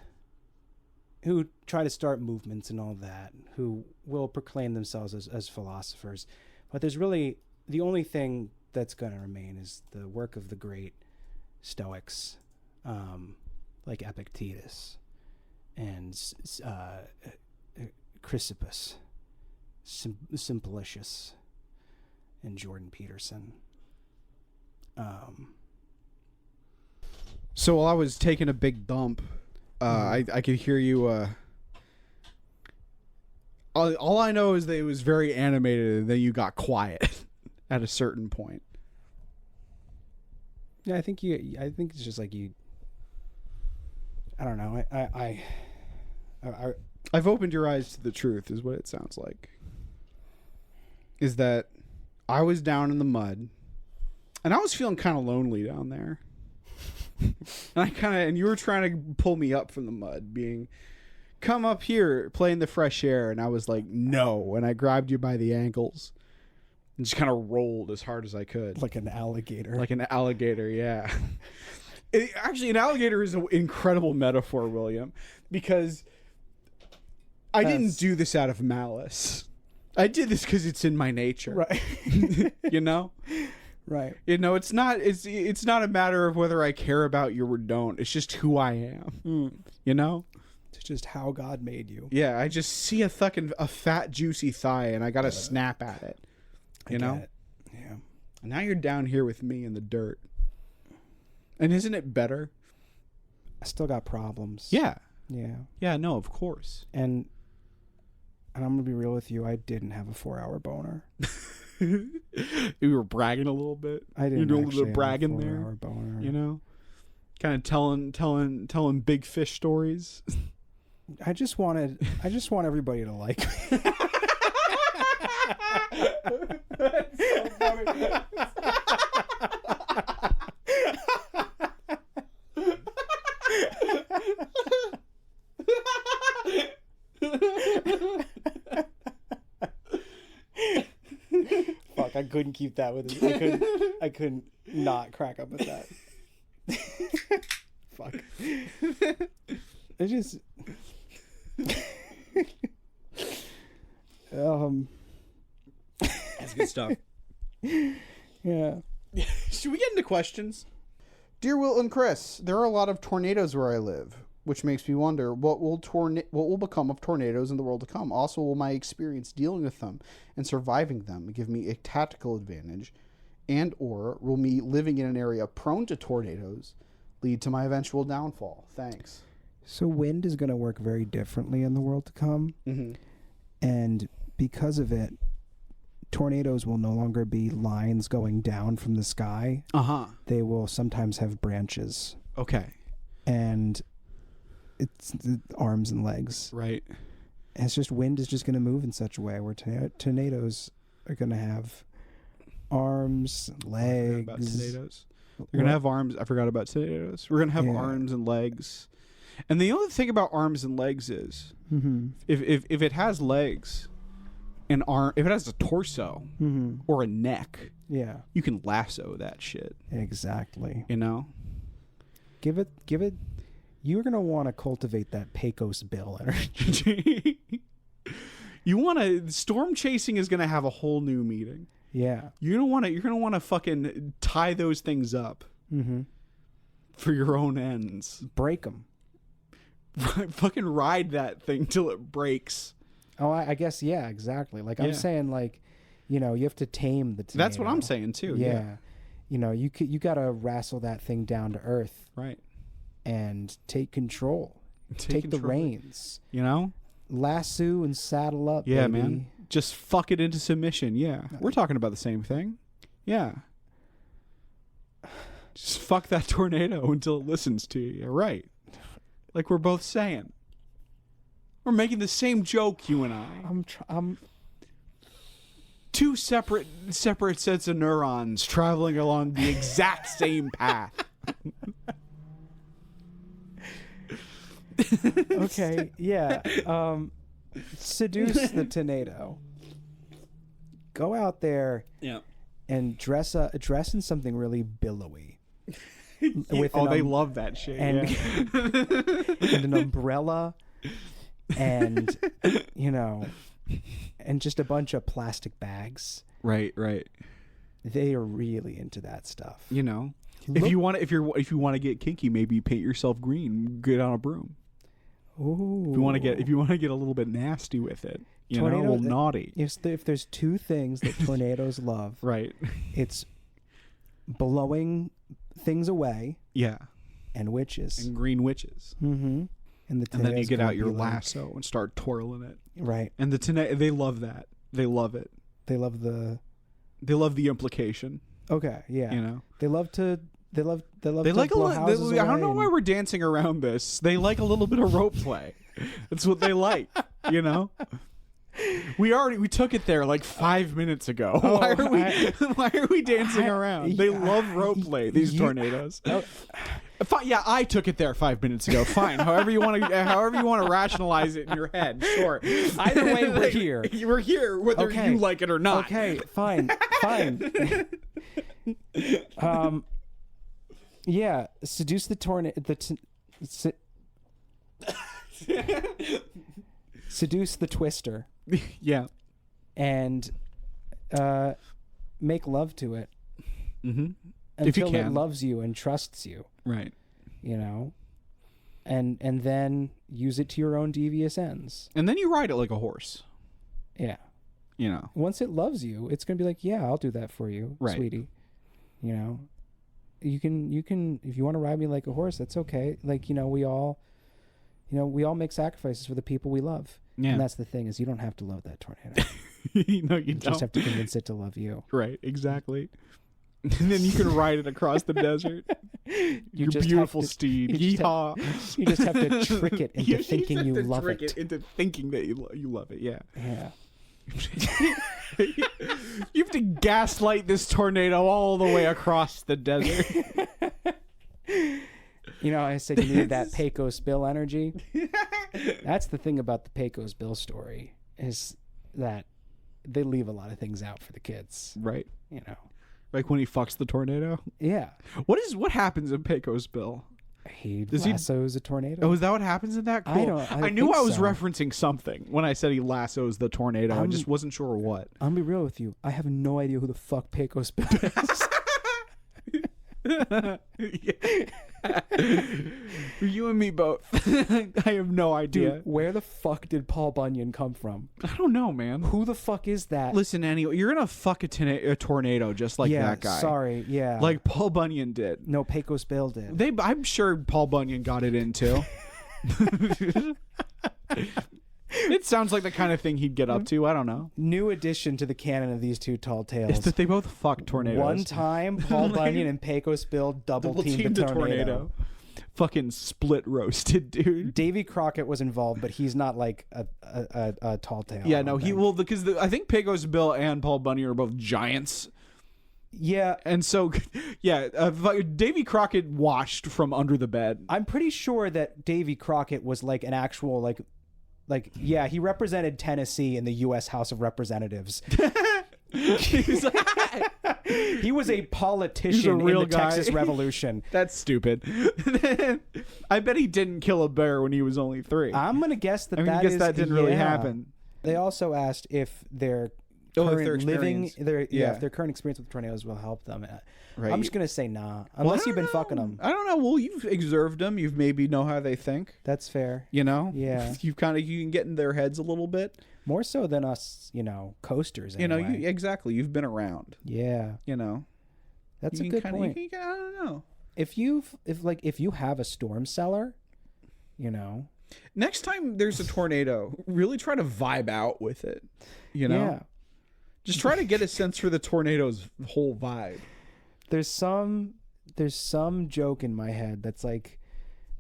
who try to start movements and all that, who will proclaim themselves as philosophers. But there's really, the only thing that's going to remain is the work of the great Stoics, like Epictetus and Chrysippus, Simplicius, and Jordan Peterson. So while I was taking a big dump, I could hear you. All I know is that it was very animated, and then you got quiet at a certain point. Yeah, I think it's just like you. I don't know. I've opened your eyes to the truth, is what it sounds like. Is that I was down in the mud, and I was feeling kind of lonely down there. And you were trying to pull me up from the mud, being, come up here, play in the fresh air. And I was like, no. And I grabbed you by the ankles and just kind of rolled as hard as I could. Like an alligator. Like an alligator, yeah. Actually, an alligator is an incredible metaphor, William, because I didn't do this out of malice. I did this because it's in my nature. Right. You know? Right. You know, it's not a matter of whether I care about you or don't. It's just who I am. You know? It's just how God made you. Yeah, I just see a fat, juicy thigh, and I got to snap at it. You know? Yeah. And now you're down here with me in the dirt. And isn't it better? I still got problems. Yeah. Yeah. Yeah, no, of course. And I'm going to be real with you. I didn't have a 4-hour boner. You were bragging a little bit. I didn't. You're doing a actually little bragging have a there. 4-hour boner. You know, kind of telling big fish stories. I just want everybody to like me. That's so funny. Fuck, I couldn't keep that with it. I couldn't not crack up with that. Fuck. It just That's good stuff. yeah. Should we get into questions? Dear Will and Chris, there are a lot of tornadoes where I live, which makes me wonder what will become of tornadoes in the world to come. Also, will my experience dealing with them and surviving them give me a tactical advantage, and or will me living in an area prone to tornadoes lead to my eventual downfall? Thanks. So wind is going to work very differently in the world to come. Mm-hmm. And because of it, tornadoes will no longer be lines going down from the sky. Uh-huh. They will sometimes have branches. Okay. And it's the arms and legs. Right. And it's just wind is just going to move in such a way where tornadoes are going to have arms, legs. About tornadoes. They're going to have arms. I forgot about tornadoes. We're going to have arms and legs. And the only thing about arms and legs is if it has legs and if it has a torso or a neck, you can lasso that shit. Exactly. You know? Give it you're going to want to cultivate that Pecos Bill energy. Storm chasing is going to have a whole new meaning. Yeah. You're going to want to fucking tie those things up for your own ends. Break them. Fucking ride that thing till it breaks. Oh, I guess, yeah, exactly. Like, I'm saying, like, you know, you have to tame the tornado. That's what I'm saying, too. Yeah. You know, you got to wrestle that thing down to earth. Right. And take control. Take the reins. You know? Lasso and saddle up, yeah, baby. Man. Just fuck it into submission. Yeah. We're talking about the same thing. Yeah. Just fuck that tornado until it listens to you. Right. Like we're both saying. We're making the same joke, you and I. I'm two separate sets of neurons traveling along the exact same path. Okay, yeah. Seduce the tornado. Go out there and dress in something really billowy. They love that shit. And, and an umbrella and, you know, and just a bunch of plastic bags. Right. They are really into that stuff. You know, if you want to get kinky, maybe paint yourself green, get on a broom. Ooh. If you want to get a little bit nasty with it, a little naughty. If there's two things that tornadoes love, right, it's blowing things away. Yeah. And witches. And green witches. Mm-hmm. And then you get out your lasso and start twirling it. Right. And they love that. They love it. They love the implication. Okay, yeah. You know. They love to blow houses I don't know away why we're dancing around this. They like a little bit of rope play. That's what they like, you know? We took it there like 5 minutes ago. Oh, Why are we dancing around? They love rope play, these tornadoes. Yeah, I took it there 5 minutes ago. Fine. However you want to rationalize it in your head. Sure. Either way, we're here. We're here whether you like it or not. Okay, fine. Yeah, seduce the tornado. Seduce the twister. Yeah. And make love to it. Mm-hmm. Until it loves you and trusts you. Right. You know? And then use it to your own devious ends. And then you ride it like a horse. Yeah. You know. Once it loves you, it's going to be like, yeah, I'll do that for you, sweetie. You know? You can if you want to ride me like a horse, that's okay. Like, we all make sacrifices for the people we love. Yeah. And that's the thing, is you don't have to love that tornado. No, you don't. Just have to convince it to love you. Right, exactly. And then you can ride it across the desert. Your beautiful steed. Yeehaw. You just have to trick it into thinking you love it. Trick it into thinking that you love it, yeah. Yeah. You have to gaslight this tornado all the way across the desert. I said you needed that Pecos Bill energy. That's the thing about the Pecos Bill story, is that they leave a lot of things out for the kids. Right. Like when he fucks the tornado? Yeah. What happens in Pecos Bill? He lassos a tornado. Oh, is that what happens in that? Cool. I knew I was referencing something when I said he lassos the tornado. I just wasn't sure what. I'll be real with you. I have no idea who the fuck Pecos Bill is. You and me both. I have no idea. Dude, where the fuck did Paul Bunyan come from? I don't know, man. Who the fuck is that? Listen, Annie, you're gonna fuck a tornado just like that guy. Sorry, yeah. Like Paul Bunyan did. No, Pecos Bill did. I'm sure Paul Bunyan got it in too. It sounds like the kind of thing he'd get up to. I don't know. New addition to the canon of these two tall tales is that they both fuck tornadoes. One time, Paul Bunyan and Pecos Bill double teamed the tornado. Fucking split roasted, dude. Davy Crockett was involved, but he's not like a tall tale. Yeah, no, because I think Pecos Bill and Paul Bunyan are both giants. Yeah. And so, yeah, Davy Crockett washed from under the bed. I'm pretty sure that Davy Crockett was like an actual yeah, he represented Tennessee in the U.S. House of Representatives. He was a politician in the Texas Revolution. That's stupid. I bet he didn't kill a bear when he was only 3. I'm gonna guess that that didn't really happen. They also asked if their if their current experience with tornadoes will help them. Right. I'm just gonna say nah, unless you've been fucking them. I don't know. Well, you've observed them. You've maybe know how they think. That's fair. Yeah. You can get in their heads a little bit more so than us. Coasters. Anyway. Exactly. You've been around. Yeah. That's a good point. I don't know. If you have a storm cellar, next time there's a tornado, really try to vibe out with it. Yeah. Just try to get a sense for the tornado's whole vibe. There's some joke in my head that's like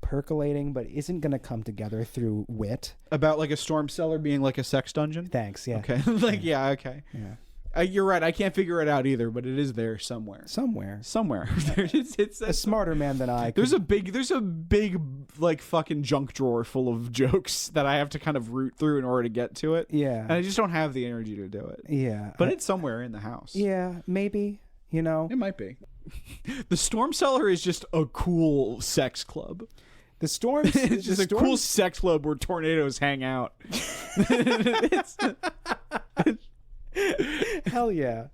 percolating, but isn't going to come together through wit. About like a storm cellar being like a sex dungeon? Thanks, yeah. Okay. Okay. Yeah. You're right. I can't figure it out either, but it is there somewhere. Somewhere. It's a smarter man than I. There's a big like fucking junk drawer full of jokes that I have to kind of root through in order to get to it. Yeah. And I just don't have the energy to do it. Yeah. But it's somewhere in the house. Yeah, maybe. It might be. The storm cellar is just a cool sex club. The storm it's just a cool sex club where tornadoes hang out. Hell yeah.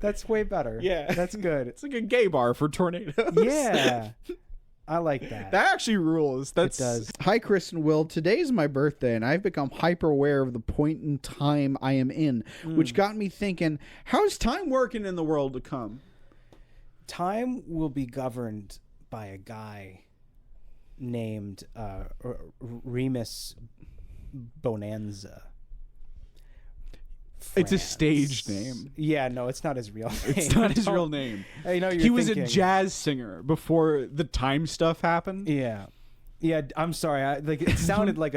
That's way better. Yeah. That's good. It's like a gay bar for tornadoes. Yeah. I like that. That actually rules. It does. Hi, Chris and Will. Today is my birthday, and I've become hyper aware of the point in time I am in, which got me thinking, how's time working in the world to come? Time will be governed by a guy named Remus Bonanza. It's a stage name. Yeah, no, it's not his real name. It's not his real name. I know he was a jazz singer before the time stuff happened. Yeah. Yeah, I'm sorry. It sounded like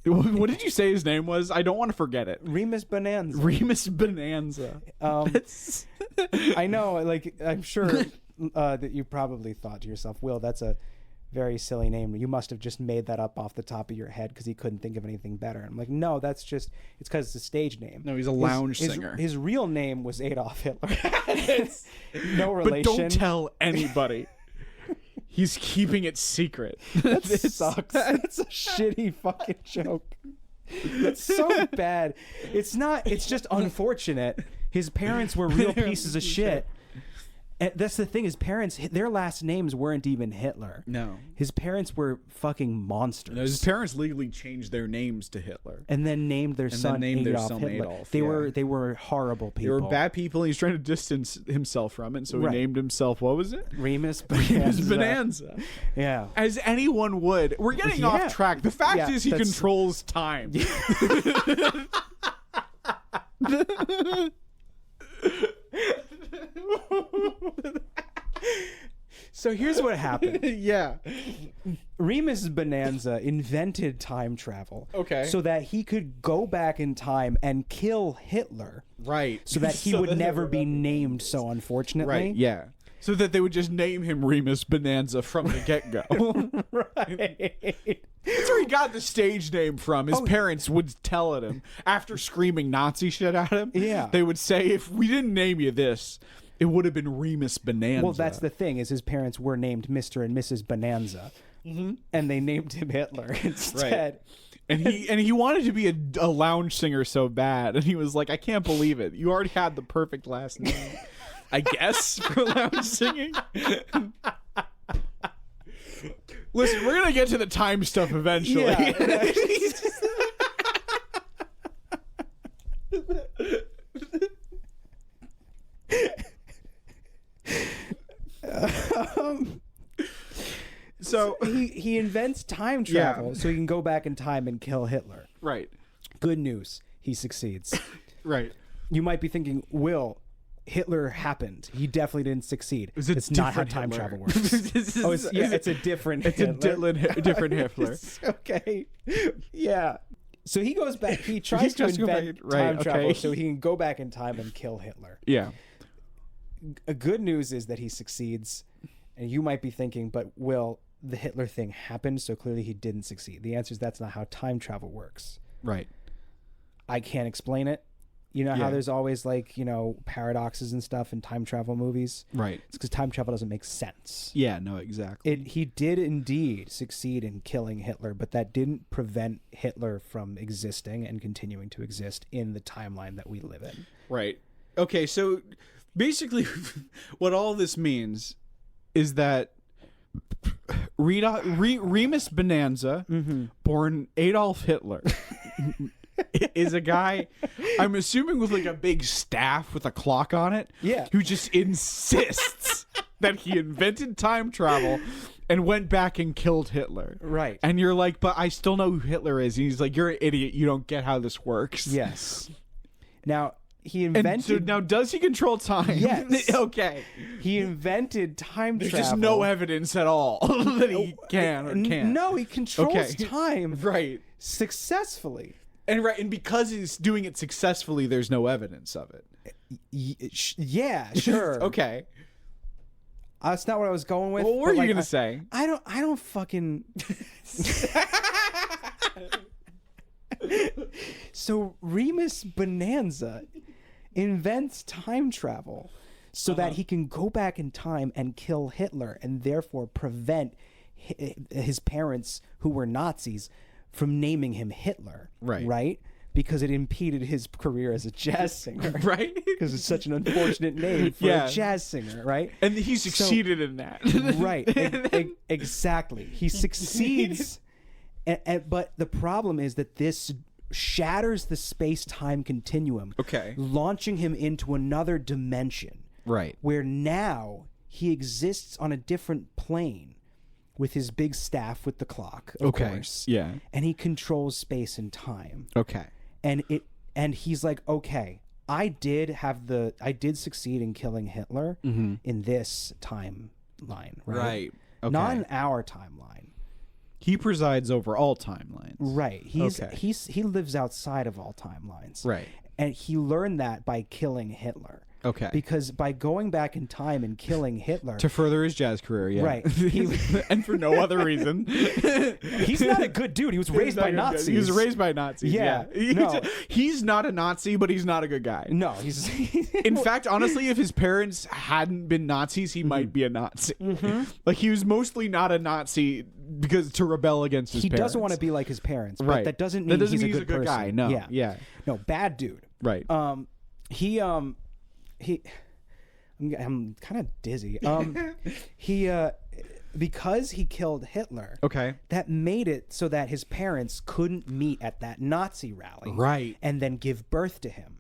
What did you say his name was? I don't want to forget it. Remus Bonanza. Remus Bonanza. I know, like, I'm sure that you probably thought to yourself, Will, that's a very silly name. You must have just made that up off the top of your head because he couldn't think of anything better. I'm like, no, that's just, it's because it's a stage name. No, he's a lounge singer. His real name was Adolf Hitler. No relation. But don't tell anybody. He's keeping it secret. That sucks. That's a shitty fucking joke. That's so bad. It's not, it's just unfortunate. His parents were real pieces of shit. And that's the thing, his parents, their last names weren't even Hitler. No. His parents were fucking monsters. No, his parents legally changed their names to Hitler. And then named their son Adolf Hitler. They were horrible people. They were bad people, and he's trying to distance himself from it, so he named himself, what was it? Remus Bonanza. Remus Bonanza. Yeah. As anyone would. We're getting off track. The fact is he controls time. So here's what happened. Yeah. Remus Bonanza invented time travel. Okay. So that he could go back in time and kill Hitler. Right. So that he would never be named so, unfortunately. Right, yeah. So that they would just name him Remus Bonanza from the get-go. Right. That's where he got the stage name from. His parents would tell it him after screaming Nazi shit at him. Yeah. They would say, if we didn't name you this, it would have been Remus Bonanza. Well, that's the thing, is his parents were named Mr. and Mrs. Bonanza. Mm-hmm. And they named him Hitler instead. Right. And he wanted to be a lounge singer so bad. And he was like, I can't believe it. You already had the perfect last name. I guess, for lounge singing. Listen, we're going to get to the time stuff eventually. Yeah. So he invents time travel so he can go back in time and kill Hitler. Right. Good news. He succeeds. Right. You might be thinking, Will, Hitler happened. He definitely didn't succeed. It's not how time travel works. It's a different Hitler. different Hitler. Okay. Yeah. So he goes back. He tries to invent time travel so he can go back in time and kill Hitler. Yeah. A good news is that he succeeds. And you might be thinking, but Will, the Hitler thing happened, so clearly he didn't succeed. The answer is that's not how time travel works. Right. I can't explain it. You know how there's always, like, you know, paradoxes and stuff in time travel movies? Right. It's because time travel doesn't make sense. Yeah, no, exactly. He did indeed succeed in killing Hitler, but that didn't prevent Hitler from existing and continuing to exist in the timeline that we live in. Right. Okay, so basically what all this means is that Remus Bonanza, born Adolf Hitler, is a guy, I'm assuming with like a big staff with a clock on it, who just insists that he invented time travel and went back and killed Hitler. Right. And you're like, but I still know who Hitler is. And he's like, you're an idiot. You don't get how this works. Yes. Now, he invented... And so now, does he control time? Yes. Okay. He invented time travel. There's just no evidence at all that he can or can't. No, he controls time. Right. Successfully. And because he's doing it successfully, there's no evidence of it. Yeah, sure. Okay. That's not what I was going with. Well, what were you gonna say? I don't fucking. So Remus Bonanza invents time travel so that he can go back in time and kill Hitler and therefore prevent his parents, who were Nazis, from naming him Hitler. Right? Because it impeded his career as a jazz singer. Right? Because it's such an unfortunate name for a jazz singer, right? And he succeeded in that. Right. Exactly. He succeeds. But the problem is that this shatters the space-time continuum. Okay. Launching him into another dimension. Right. Where now he exists on a different plane with his big staff with the clock, of course. Yeah. And he controls space and time. Okay. And he's like, okay, I did succeed in killing Hitler in this timeline, right? Okay. Not in our timeline. He presides over all timelines. Right. He lives outside of all timelines. Right. And he learned that by killing Hitler. Okay. Because by going back in time and killing Hitler To further his jazz career, yeah. Right. And for no other reason. He's not a good dude. He was raised by Nazis. He was raised by Nazis. Yeah. Yeah. He's not a Nazi, but he's not a good guy. No, he's In fact, honestly, if his parents hadn't been Nazis, he might be a Nazi. Like, he was mostly not a Nazi because to rebel against his he parents. doesn't want to be like his parents, but Right. that doesn't mean he's a good person. guy. No. Yeah. Yeah. No, bad dude. Right. He I'm kind of dizzy. He because he killed Hitler. Okay. That made it so that his parents couldn't meet at that Nazi rally. Right. And then give birth to him.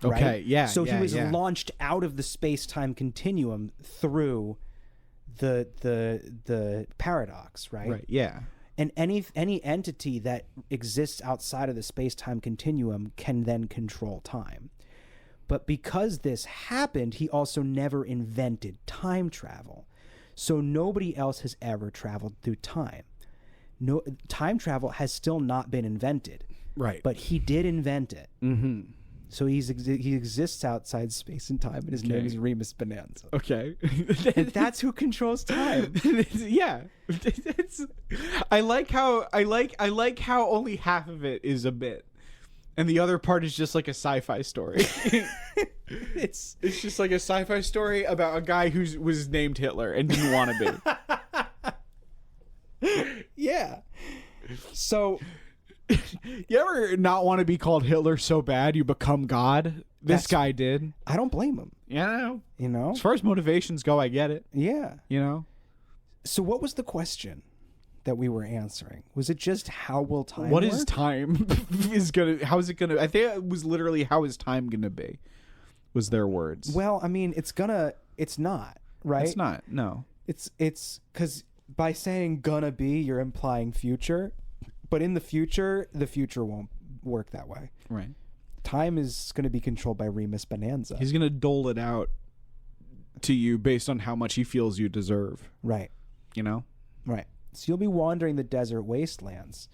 Okay, Right? yeah, So yeah, he was yeah. launched out of the space-time continuum through the paradox, right? Right. Yeah. And any entity that exists outside of the space-time continuum can then control time. But because this happened, he also never invented time travel. So nobody else has ever traveled through time. No, time travel has still not been invented. Right. But he did invent it. Mm-hmm. So he exists outside space and time, and his name is Remus Bonanza. Okay. And that's who controls time. Yeah. I like how only half of it is a bit. And the other part is just like a sci-fi story. It's just like a sci-fi story about a guy who was named Hitler and didn't want to be. yeah. So You ever not want to be called Hitler so bad you become God? This guy did. I don't blame him. Yeah. You know? As far as motivations go, I get it. Yeah. You know? So what was the question that we were answering? Was it just how will time What work? is time how is it gonna I think it was literally how is time gonna be was their words. Well, I mean, it's not, right? It's not, no. It's because by saying gonna be, you're implying future, but in the future won't work that way. Right. Time is going to be controlled by Remus Bonanza. He's gonna dole it out to you based on how much he feels you deserve. Right. You know? Right. So you'll be wandering the desert wastelands,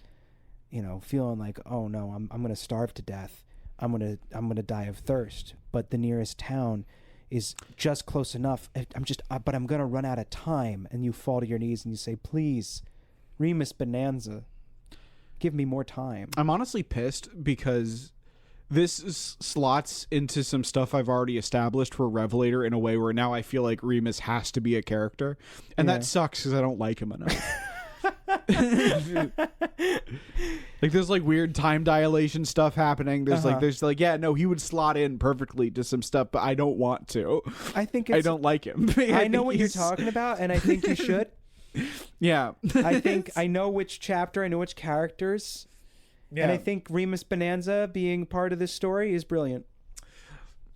you know, feeling like, oh no, I'm going to starve to death. I'm going to die of thirst. But the nearest town is just close enough. But I'm going to run out of time. And you fall to your knees and you say, please, Remus Bonanza, give me more time. I'm honestly pissed because this slots into some stuff I've already established for Revelator in a way where now I feel like Remus has to be a character. And that sucks because I don't like him enough. Like there's like weird time dilation stuff happening. There's he would slot in perfectly to some stuff, but I don't want to. I don't like him. I know what you're talking about, and I think you should. Yeah. I think I know which chapter, I know which characters. Yeah. And I think Remus Bonanza being part of this story is brilliant.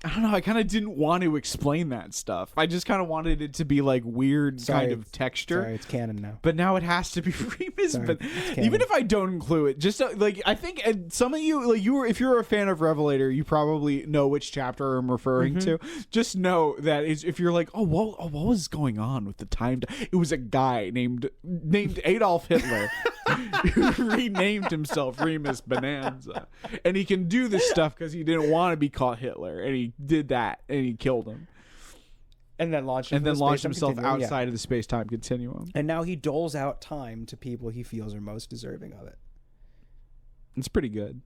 I don't know. I kind of didn't want to explain that stuff. I just kind of wanted it to be like weird kind of texture. Sorry, it's canon now. But now it has to be Remus. Sorry, But even if I don't include it, just like I think some of you, like if you're a fan of Revelator, you probably know which chapter I'm referring to. Just know that if you're like, what was going on with the time? It was a guy named Adolf Hitler. Who renamed himself Remus Bonanza, and he can do this stuff because he didn't want to be called Hitler, and he did that, and he killed him, and then launched himself outside of the space-time continuum. And now he doles out time to people he feels are most deserving of it. It's pretty good.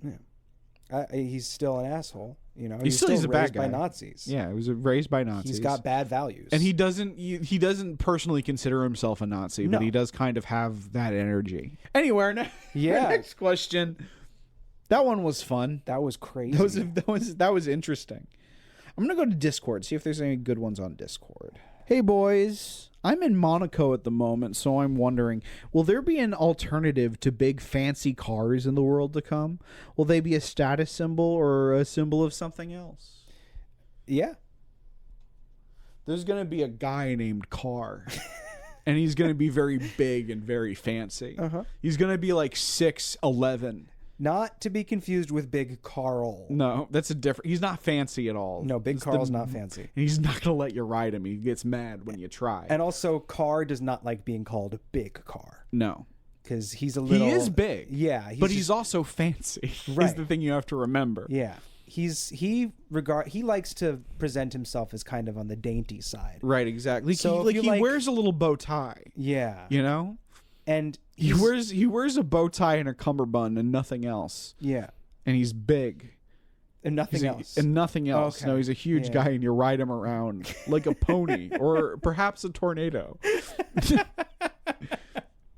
Yeah, he's still an asshole. You know, he's still a bad guy. By Nazis. Yeah, he was raised by Nazis. He's got bad values, and he doesn't personally consider himself a Nazi, but he does kind of have that energy. Anyway, next question. That one was fun. That was crazy. That was interesting. I'm gonna go to Discord, see if there's any good ones on Discord. Hey boys, I'm in Monaco at the moment, so I'm wondering, will there be an alternative to big fancy cars in the world to come? Will they be a status symbol or a symbol of something else? Yeah. There's going to be a guy named Car, and he's going to be very big and very fancy. He's going to be like 6'11". Not to be confused with Big Carl. No, that's a different. He's not fancy at all. No, Big Carl's not fancy. And he's not going to let you ride him. He gets mad when you try. And also, Car does not like being called Big Car. No. because he's a little. He is big. Yeah, but he's also fancy. Right. Is the thing you have to remember. Yeah, he likes to present himself as kind of on the dainty side. Right. Exactly. So he wears a little bow tie. Yeah. You know. And he wears a bow tie and a cummerbund and nothing else. Yeah. And he's big. And nothing else. And nothing else. Okay. No, he's a huge guy, and you ride him around like a pony or perhaps a tornado.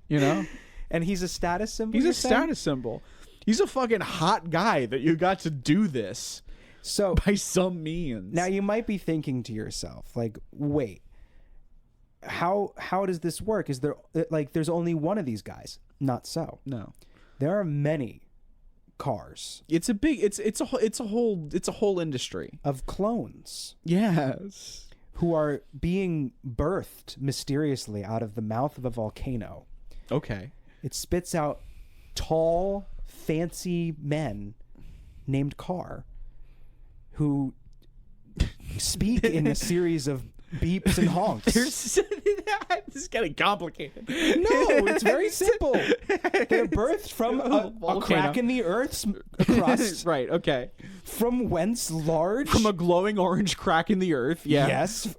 You know? And he's a status symbol. He's a status symbol. He's a fucking hot guy that you got to do this. So by some means. Now you might be thinking to yourself, like, wait, how does this work? Is there there's only one of these guys? Not so. No. There are many cars. It's a whole industry of clones. Yes. Who are being birthed mysteriously out of the mouth of a volcano. Okay. It spits out tall, fancy men named Car who speak in a series of beeps and honks. This is getting complicated. No, it's very simple. They're birthed from a crack in the Earth's crust. Right, okay. From whence large... From a glowing orange crack in the Earth, yeah. Yes.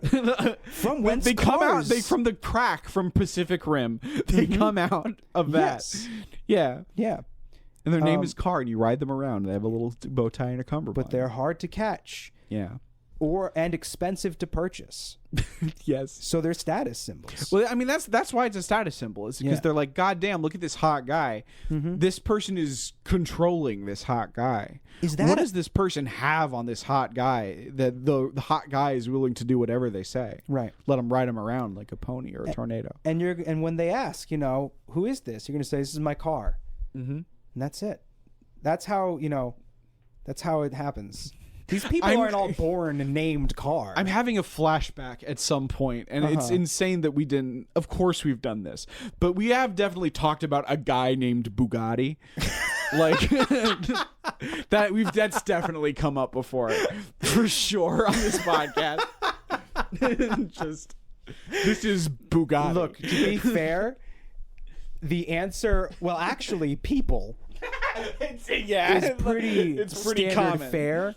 From whence they come out, cars... from the crack from Pacific Rim. They come out of that. Yes. Yeah. Yeah. And their name is Car, and you ride them around. They have a little bow tie and a cummerbund. But they're hard to catch. Yeah. And expensive to purchase. Yes. So they're status symbols. Well, I mean, that's why it's a status symbol. It's because they're like, God damn, look at this hot guy. This person is controlling this hot guy. What does this person have on this hot guy that the hot guy is willing to do whatever they say? Right. Let him ride him around like a pony or a tornado. And when they ask, who is this? You're going to say, this is my car. Mm-hmm. And that's it. That's how, that's how it happens. These people aren't all born and named Car. I'm having a flashback at some point, and it's insane that we didn't. Of course, we've done this, but we have definitely talked about a guy named Bugatti. Like that's definitely come up before, for sure, on this podcast. This is Bugatti. Look, to be fair, the answer, well, actually, people. It's pretty standard common. fare.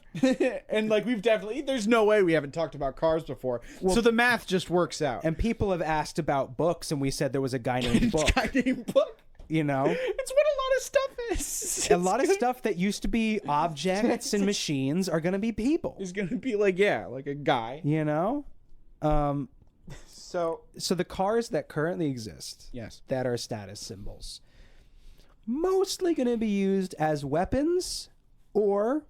And we've definitely, there's no way we haven't talked about cars before. So the math just works out. And people have asked about books, and we said there was a guy named Book. It's what a lot of stuff is. A lot of stuff that used to be objects and machines are going to be people. Is going to be like a guy. So the cars that currently exist, yes, that are status symbols, mostly going to be used as weapons or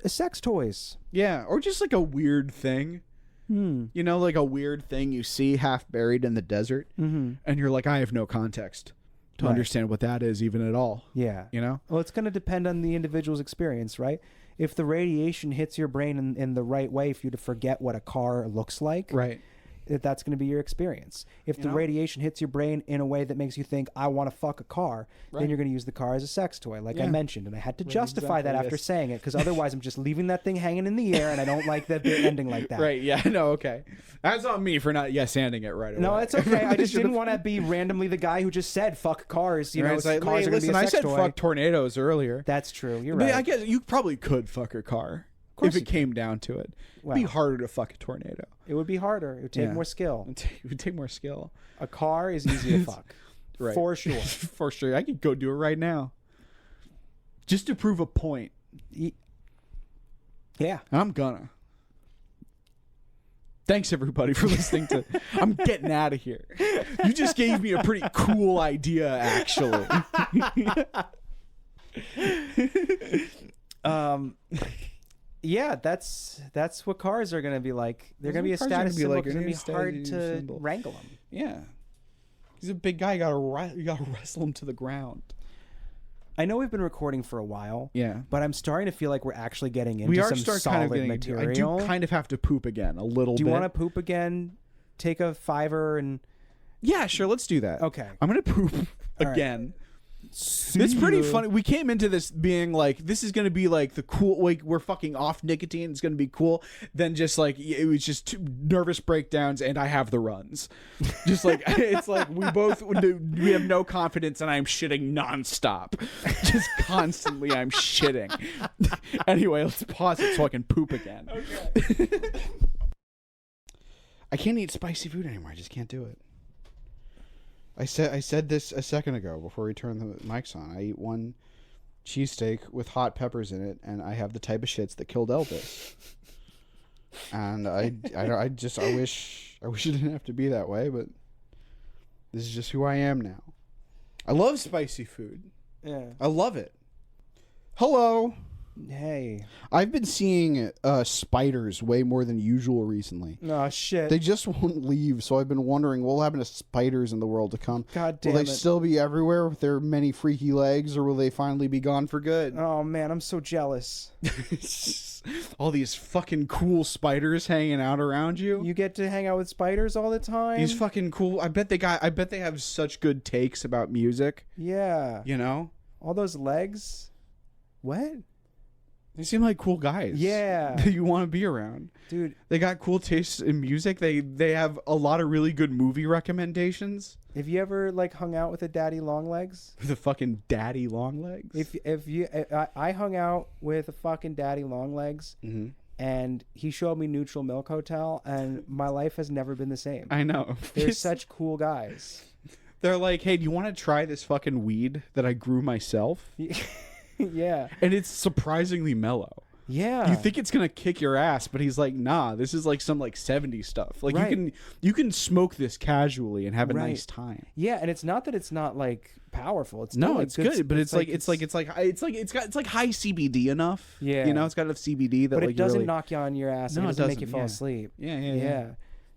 sex toys. Yeah, or just like a weird thing. Like a weird thing you see half buried in the desert, and you're like, I have no context to understand what that is even at all. Yeah. Well, it's going to depend on the individual's experience, right? If the radiation hits your brain in the right way for you to forget what a car looks like, right, that's going to be your experience. If the radiation hits your brain in a way that makes you think, I want to fuck a car, then you're going to use the car as a sex toy, like I mentioned. And I had to justify that after saying it, because otherwise I'm just leaving that thing hanging in the air, and I don't like that bit ending like that. Right, yeah, no, okay. That's on me for not yes-anding it right away. No, it's okay. I just didn't want to be randomly the guy who just said, fuck cars. Cars are going to be a sex I said toy. Fuck tornadoes earlier. That's true. You're right. But I guess you probably could fuck a car. If it came down to it. It'd be harder to fuck a tornado. It would be harder. It would take more skill. It would take more skill. A car is easy to fuck. Right. For sure. For sure. I could go do it right now. Just to prove a point. Yeah. I'm gonna. Thanks, everybody, for listening to... I'm getting out of here. You just gave me a pretty cool idea, actually. Yeah, that's what cars are going to be like. They're going to be a status symbol. It's going to be hard to wrangle them. Yeah. He's a big guy. You gotta wrestle him to the ground. I know we've been recording for a while. Yeah. But I'm starting to feel like we're actually getting into some solid material. I do kind of have to poop again a little bit. Do you want to poop again? Take a fiver and... Yeah, sure. Let's do that. Okay. I'm going to poop again. It's pretty funny. We came into this being like, this is going to be like the cool, like we're fucking off nicotine. It's going to be cool. Then just like, it was just two nervous breakdowns and I have the runs. Just like, it's like we have no confidence and I'm shitting nonstop. Just constantly I'm shitting. Anyway, let's pause it so I can poop again. Okay. I can't eat spicy food anymore. I just can't do it. I said this a second ago before we turned the mics on. I eat one cheesesteak with hot peppers in it, and I have the type of shits that killed Elvis. And I wish it didn't have to be that way, but this is just who I am now. I love spicy food. Yeah. I love it. Hello. Hey. I've been seeing spiders way more than usual recently. Oh, shit. They just won't leave, so I've been wondering what will happen to spiders in the world to come. God damn it. Will they still be everywhere with their many freaky legs, or will they finally be gone for good? Oh, man, I'm so jealous. All these fucking cool spiders hanging out around you. You get to hang out with spiders all the time? These fucking cool... I bet they have such good takes about music. Yeah. You know? All those legs? What? They seem like cool guys. Yeah. That you want to be around. Dude. They got cool tastes in music. They have a lot of really good movie recommendations. Have you ever like hung out with a daddy long legs? The fucking daddy long legs? I hung out with a fucking daddy long legs, and he showed me Neutral Milk Hotel, and my life has never been the same. I know. They're such cool guys. They're like, hey, do you want to try this fucking weed that I grew myself? Yeah. And it's surprisingly mellow. Yeah. You think it's going to kick your ass, but he's like, nah, this is like some like 70s stuff. Like you can smoke this casually and have a nice time. Yeah, and it's not that it's not like powerful. It's no, like it's good, but it's like high CBD enough. Yeah. You know, it's got enough CBD that but like it doesn't really... knock you on your ass. No, And it doesn't make you doesn't, fall yeah. asleep. Yeah.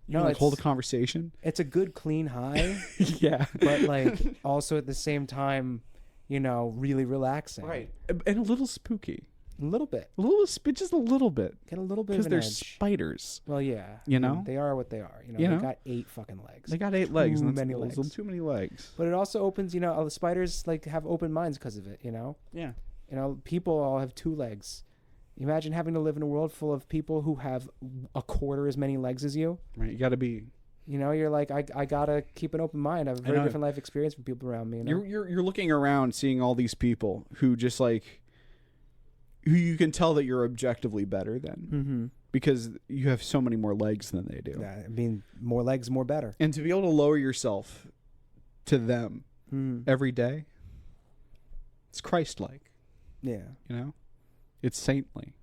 No, like it's hold a conversation. It's a good clean high. Yeah. But like also at the same time, you know, really relaxing. Right. And a little spooky. A little bit. Just a little bit. Get a little bit of because an they're edge. Spiders. Well, yeah. You know? They are what they are. You know, You they know? got 8 fucking legs. They got 8 legs. Too many legs. Too many legs. But it also opens, you know, all the spiders like have open minds because of it, you know? Yeah. You know, people all have 2 legs. Imagine having to live in a world full of people who have a quarter as many legs as you. Right. You got to be... You know, you're like, I gotta keep an open mind. I have a very different life experience from people around me. You know? You're looking around, seeing all these people who just like, who you can tell that you're objectively better than, because you have so many more legs than they do. Yeah, I mean, more legs, more better. And to be able to lower yourself to them every day, it's Christ-like. Yeah, you know, it's saintly.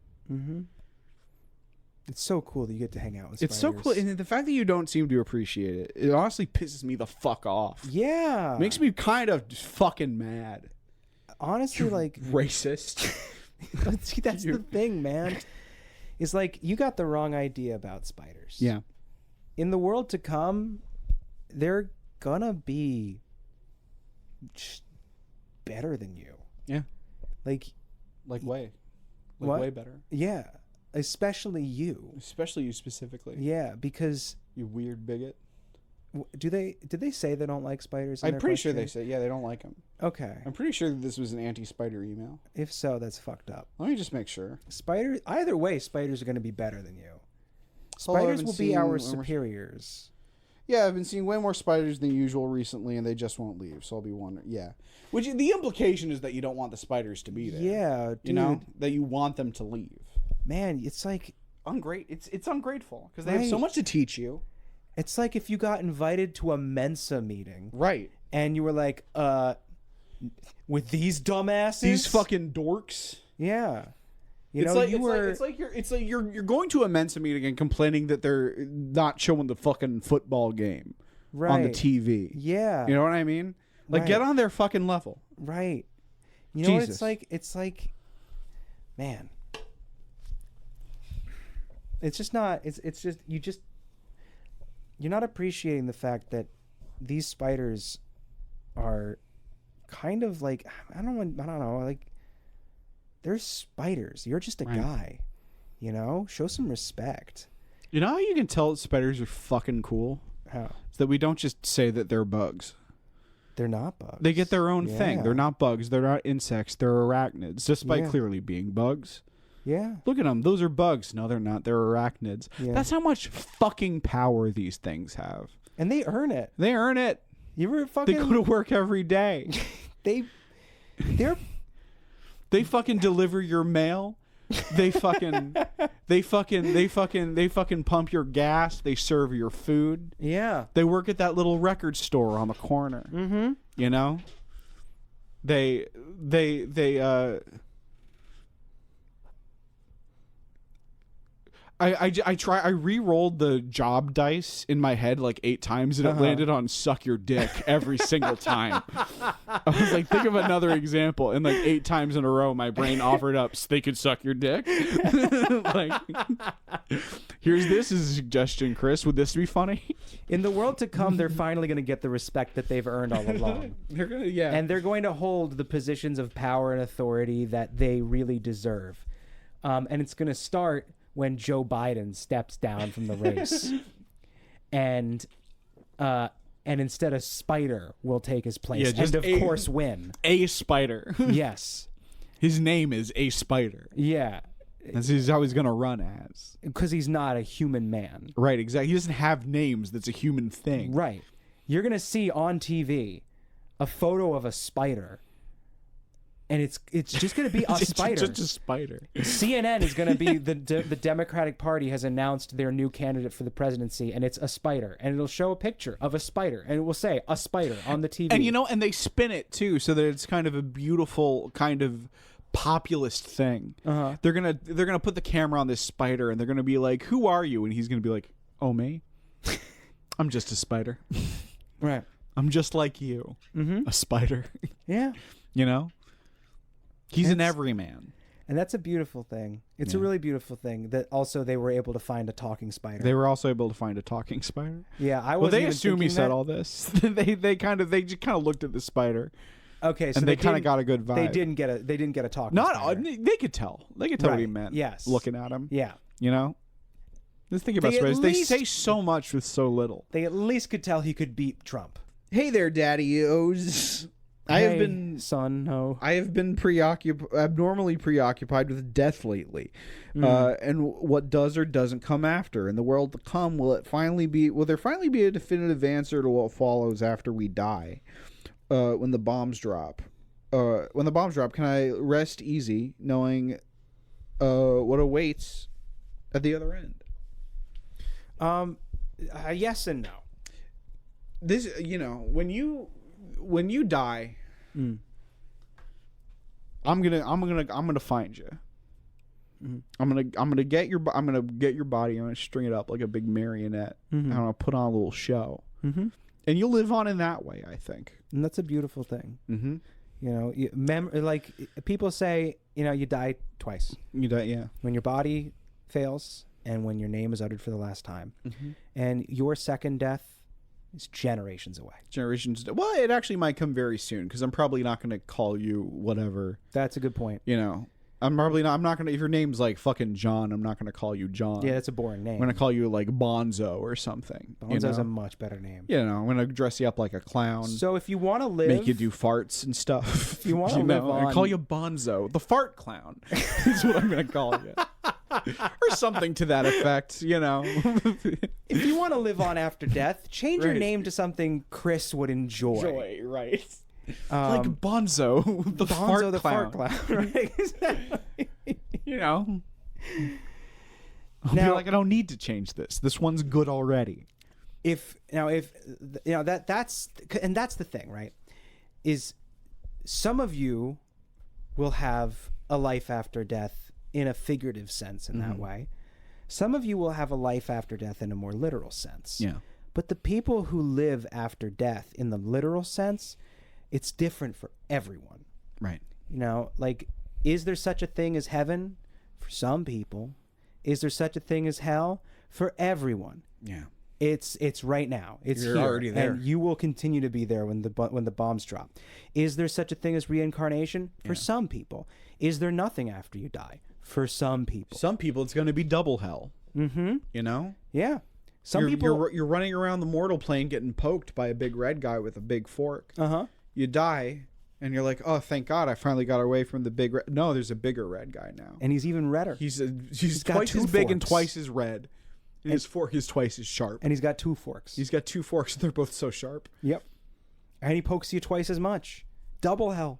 It's so cool that you get to hang out with spiders. It's so cool, and the fact that you don't seem to appreciate it, it honestly pisses me the fuck off. Yeah. Makes me kind of just fucking mad. Honestly, like... Racist. See, that's the thing, man. Is like, you got the wrong idea about spiders. Yeah. In the world to come, they're gonna be just better than you. Yeah. Like way. What? Way better. Yeah. Especially you. Especially you specifically. Yeah, because... You weird bigot. Did they say they don't like spiders? I'm pretty sure they say, yeah, they don't like them. Okay. I'm pretty sure that this was an anti-spider email. If so, that's fucked up. Let me just make sure. Either way, spiders are going to be better than you. Spiders will be our superiors. Yeah, I've been seeing way more spiders than usual recently, and they just won't leave. So I'll be wondering. Yeah, which the implication is that you don't want the spiders to be there. Yeah, dude. You know, that you want them to leave. Man, it's like It's ungrateful because they have so much to teach you. It's like if you got invited to a Mensa meeting, right? And you were like, with these dumbasses, these fucking dorks. Yeah. It's like you're going to a Mensa meeting and complaining that they're not showing the fucking football game on the TV. Yeah. You know what I mean? Like, get on their fucking level. Right. You know what it's like? It's like, man, it's just not, it's just, you're not appreciating the fact that these spiders are kind of like, I don't know, like, they're spiders. You're just a guy, you know? Show some respect. You know how you can tell that spiders are fucking cool? How? It's that we don't just say that they're bugs. They're not bugs. They get their own thing. Yeah. They're not bugs. They're not insects. They're arachnids, despite Yeah. clearly being bugs. Yeah. Look at them. Those are bugs. No, they're not. They're arachnids. Yeah. That's how much fucking power these things have. And they earn it. They earn it. You were They fucking... go to work every day. They're... They fucking deliver your mail. They fucking pump your gas. They serve your food. Yeah. They work at that little record store on the corner. Mm-hmm. You know? I re-rolled the job dice in my head like 8 times and it landed on suck your dick every single time. I was like, think of another example. And like 8 times in a row, my brain offered up they could suck your dick. Like, here's this as a suggestion, Chris. Would this be funny? In the world to come, they're finally going to get the respect that they've earned all along. They're gonna, yeah. And they're going to hold the positions of power and authority that they really deserve. And it's going to start when Joe Biden steps down from the race, and instead a spider will take his place, and of course win. A spider. Yes, his name is A Spider. yeah, That's how he's gonna run as. because he's not a human man. Right, exactly. He doesn't have names. That's a human thing. Right, you're gonna see on TV a photo of a spider. And it's just going to be a spider. It's just a spider. CNN is going to be the Democratic Party has announced their new candidate for the presidency, and it's a spider, and it'll show a picture of a spider, and it will say a spider on the TV. And and they spin it too, so that it's kind of a beautiful kind of populist thing. Uh-huh. They're gonna put the camera on this spider, and they're gonna be like, "Who are you?" And he's gonna be like, "Oh, me? I'm just a spider. Right. I'm just like you, a spider." Yeah. You know. He's an everyman. And that's a beautiful thing. It's a really beautiful thing that also they were able to find a talking spider. They were also able to find a talking spider. Yeah, I was. Well, they assume he said all this. they just kind of looked at the spider. Okay, so and they kind of got a good vibe. They didn't get a talking. Not spider. they could tell. They could tell what he Right, meant. yes. Looking at him. Yeah. You know. Let's think about spiders. They say so much with so little. They at least could tell he could beat Trump. Hey there, daddy-os. I have been abnormally preoccupied with death lately, and what does or doesn't come after. In the world to come, will there finally be a definitive answer to what follows after we die? When the bombs drop, can I rest easy knowing what awaits at the other end? Yes and no. This, when you die, I'm gonna find you. Mm-hmm. I'm gonna get your body. I'm gonna string it up like a big marionette. Mm-hmm. And I'm gonna put on a little show, and you'll live on in that way, I think. And that's a beautiful thing. Mm-hmm. Like people say, you die twice. You die, yeah. When your body fails and when your name is uttered for the last time, and your second death. It's generations away. Well, it actually might come very soon because I'm probably not going to call you whatever. That's a good point. I'm not going to, if your name's like fucking John, I'm not going to call you John. Yeah, that's a boring name. I'm going to call you like Bonzo or something. Bonzo's a much better name. I'm going to dress you up like a clown. So if you want to live. Make you do farts and stuff. If you want to live on. I call you Bonzo, the fart clown. That's what I'm going to call you. Or something to that effect, If you want to live on after death, change your name to something Chris would enjoy. Right. Like Bonzo, the fart clown. Right? Exactly. I'll be like, I don't need to change this. This one's good already. That's the thing, right? Is some of you will have a life after death in a figurative sense in that way. Some of you will have a life after death in a more literal sense. Yeah. But the people who live after death in the literal sense, it's different for everyone. Right. Like, is there such a thing as heaven? For some people. Is there such a thing as hell? For everyone. Yeah. It's right now. You're here, already there. And you will continue to be there when the bombs drop. Is there such a thing as reincarnation? For some people. Is there nothing after you die? For some people. Some people, it's going to be double hell. Mm-hmm. You know? Yeah. Some people you're running around the mortal plane getting poked by a big red guy with a big fork. You die, and you're like, oh, thank God, I finally got away from the big red. No, there's a bigger red guy now, and he's even redder. He's twice as big and twice as red. And his fork is twice as sharp. And he's got 2 forks. He's got 2 forks, and they're both so sharp. Yep. And he pokes you twice as much. Double hell.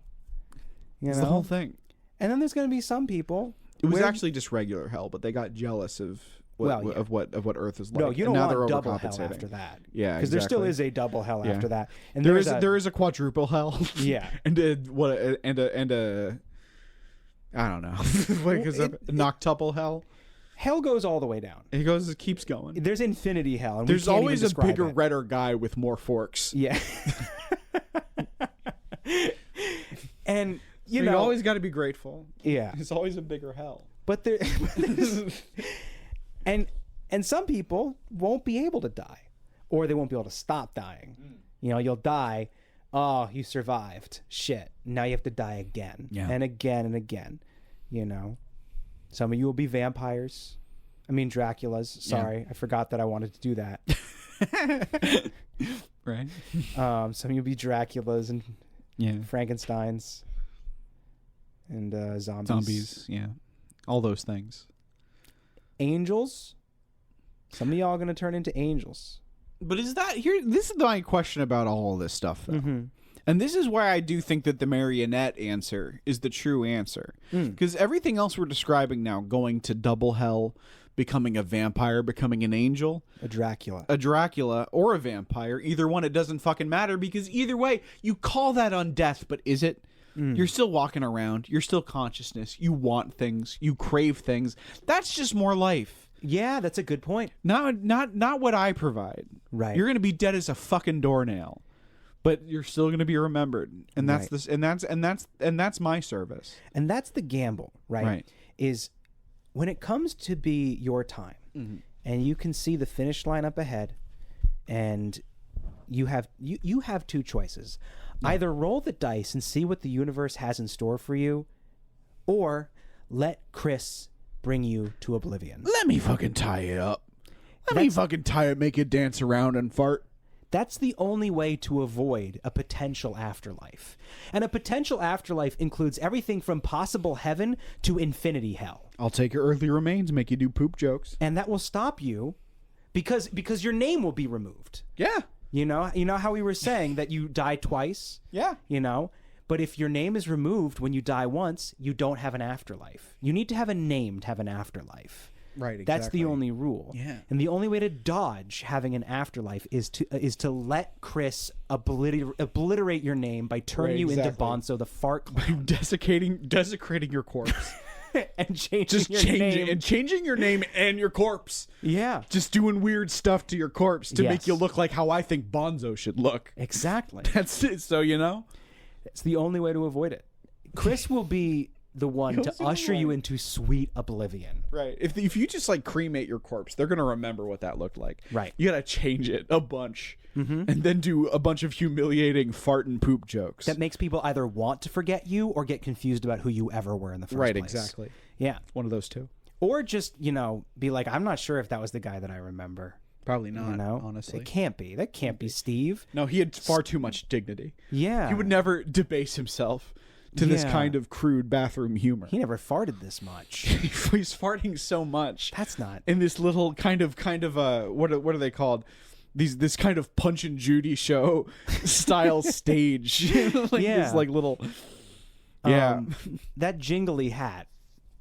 It's the whole thing. And then there's going to be some people. It was actually just regular hell, but they got jealous of what Earth is like. No, you don't want double hell after that. Yeah, because there still is a double hell after that. And there is a quadruple hell. Yeah, and a I don't know, like a noctuple hell. Hell goes all the way down. It keeps going. There's infinity hell. And there's always a bigger, redder guy with more forks. Yeah. And you always got to be grateful. Yeah, it's always a bigger hell. But there, and some people won't be able to die, or they won't be able to stop dying. You'll die. Oh, you survived. Shit. Now you have to die again, and again and again. Some of you will be vampires. I mean, Draculas. Sorry, I forgot that I wanted to do that. Right. Some of you will be Draculas and Frankensteins and zombies. Zombies, yeah. All those things. Angels. Some of y'all are going to turn into angels. But this is my question about all of this stuff, though. And this is why I do think that the marionette answer is the true answer. Because everything else we're describing now, going to double hell, becoming a vampire, becoming an angel. A Dracula, or a vampire. Either one, it doesn't fucking matter, because either way, you call that undeath, but is it? You're still walking around. You're still consciousness. You want things. You crave things. That's just more life. Yeah, that's a good point. Not what I provide. Right. You're going to be dead as a fucking doornail, but you're still going to be remembered. And that's this. And that's my service. And that's the gamble, right? Right. Is when it comes to be your time, and you can see the finish line up ahead, and you have 2 choices. Either roll the dice and see what the universe has in store for you, or let Chris bring you to oblivion. Let me fucking tie it up. Let me fucking tie it, make it dance around and fart. That's the only way to avoid a potential afterlife. And a potential afterlife includes everything from possible heaven to infinity hell. I'll take your earthly remains, make you do poop jokes. And that will stop you because your name will be removed. Yeah. You know how we were saying that you die twice? Yeah. But if your name is removed when you die once, you don't have an afterlife. You need to have a name to have an afterlife. Right, exactly. That's the only rule. Yeah. And the only way to dodge having an afterlife is to let Chris obliterate your name by turning you into Bonzo the fart clown. By desecrating your corpse. And changing your name and your corpse. Yeah. Just doing weird stuff to your corpse to make you look like how I think Bonzo should look. Exactly. That's it. So, it's the only way to avoid it. Chris will be the one to usher you into sweet oblivion. Right. If you just cremate your corpse, they're going to remember what that looked like. Right. You got to change it a bunch and then do a bunch of humiliating fart and poop jokes. That makes people either want to forget you or get confused about who you ever were in the first place. Right, exactly. Yeah. One of those two. Or just, be like, I'm not sure if that was the guy that I remember. Probably not, honestly. It can't be. That can't be Steve. No, he had far too much dignity. Yeah. He would never debase himself to this kind of crude bathroom humor. He never farted this much. He's farting so much. That's not in this little kind of what are they called? This kind of Punch and Judy show style stage. This little that jingly hat.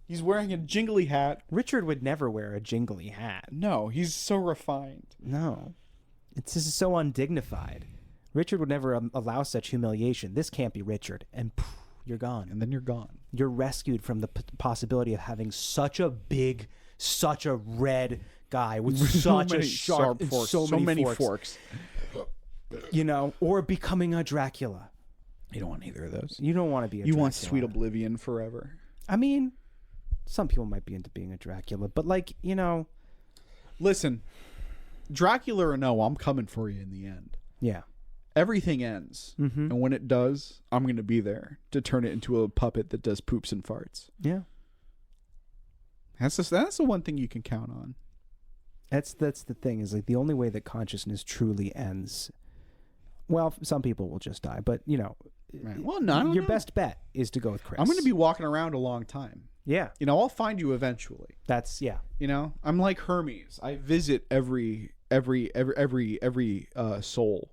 He's wearing a jingly hat. Richard would never wear a jingly hat. No, he's so refined. No. It's just so undignified. Richard would never allow such humiliation. This can't be Richard. And you're gone. And then you're gone. You're rescued from the possibility of having such a red guy with such a sharp forks. So many forks. Or becoming a Dracula. You don't want either of those. You don't want to be a Dracula. You want sweet oblivion forever. I mean, some people might be into being a Dracula, but Listen, Dracula or no, I'm coming for you in the end. Yeah. Everything ends. And when it does, I'm going to be there to turn it into a puppet that does poops and farts. Yeah. That's the one thing you can count on. That's the thing, is like the only way that consciousness truly ends. Well, some people will just die, but you know, Right. Well, no, your best bet is to go with Chris. I'm going to be walking around a long time. Yeah. You know, I'll find you eventually. That's yeah. You know, I'm like Hermes. I visit every soul.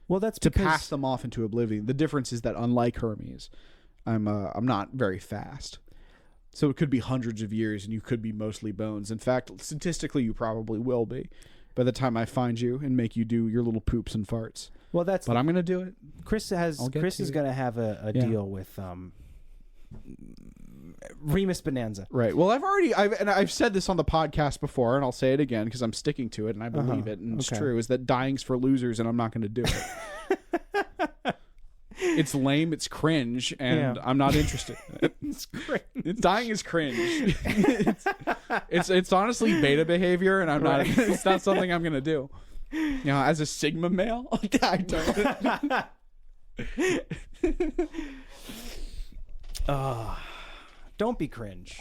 Well, that's to because pass them off into oblivion. The difference is that unlike Hermes, I'm not very fast. So it could be hundreds of years and you could be mostly bones. In fact, statistically you probably will be by the time I find you and make you do your little poops and farts. Well, that's But I'm going to do it. Chris is going to have a deal with Remus Bonanza. Right. Well, I've said this on the podcast before, and I'll say it again because I'm sticking to it and I believe it, and it's true. Is that dying's for losers, and I'm not going to do it. It's lame, it's cringe, and I'm not interested. It's cringe. Dying is cringe. it's honestly beta behavior, and I'm not. It's not something I'm going to do. You know, as a Sigma male, I don't. Don't be cringe.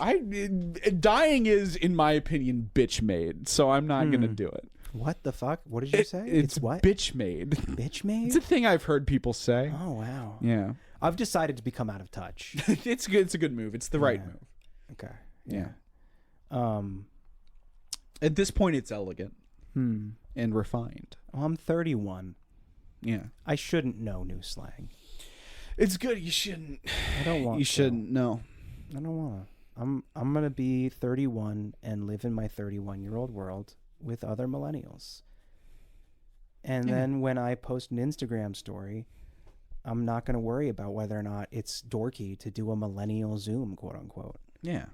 Dying is, in my opinion, bitch made, so I'm not gonna do it. What the fuck? What did you say? It's what? Bitch made. Bitch made? It's a thing I've heard people say. Oh wow. Yeah. I've decided to become out of touch. It's good. It's a good move. It's the right move. Okay. Yeah. At this point, it's elegant and refined. Well, I'm 31. Yeah. I shouldn't know new slang. It's good. You shouldn't. I don't want. You shouldn't. No. I don't want to. I'm gonna be 31 and live in my 31-year-old world with other millennials. And then when I post an Instagram story, I'm not gonna worry about whether or not it's dorky to do a millennial Zoom, quote unquote. Yeah.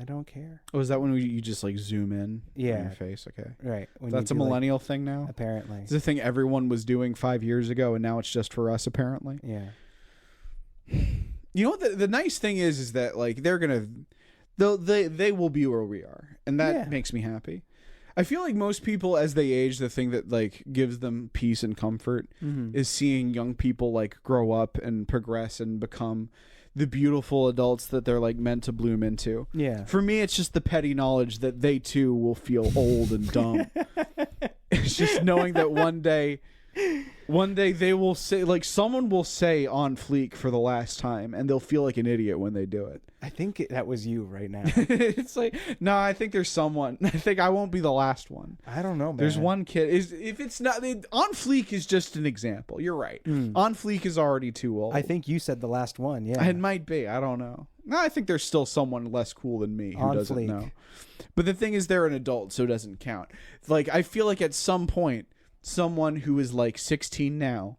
I don't care. Oh, is that when you just like zoom in on your face? Okay. Right. That's a millennial thing now? Apparently. It's the thing everyone was doing 5 years ago, and now it's just for us, apparently. Yeah. You know what the nice thing is that like they will be where we are, and that makes me happy. I feel like most people as they age, the thing that like gives them peace and comfort is seeing young people like grow up and progress and become the beautiful adults that they're like meant to bloom into. Yeah. For me, it's just the petty knowledge that they too will feel old and dumb. It's just knowing that one day they will say, like, someone will say "on fleek" for the last time, and they'll feel like an idiot when they do it. I think that was you right now. It's like, no, I think there's someone. I think I won't be the last one. I don't know, man. There's one kid. If it's not "on fleek" is just an example. You're right. "On fleek" is already too old. I think you said the last one. Yeah, it might be. I don't know. No, I think there's still someone less cool than me who doesn't know. But the thing is, they're an adult, so it doesn't count. Like, I feel like at some point, someone who is like 16 now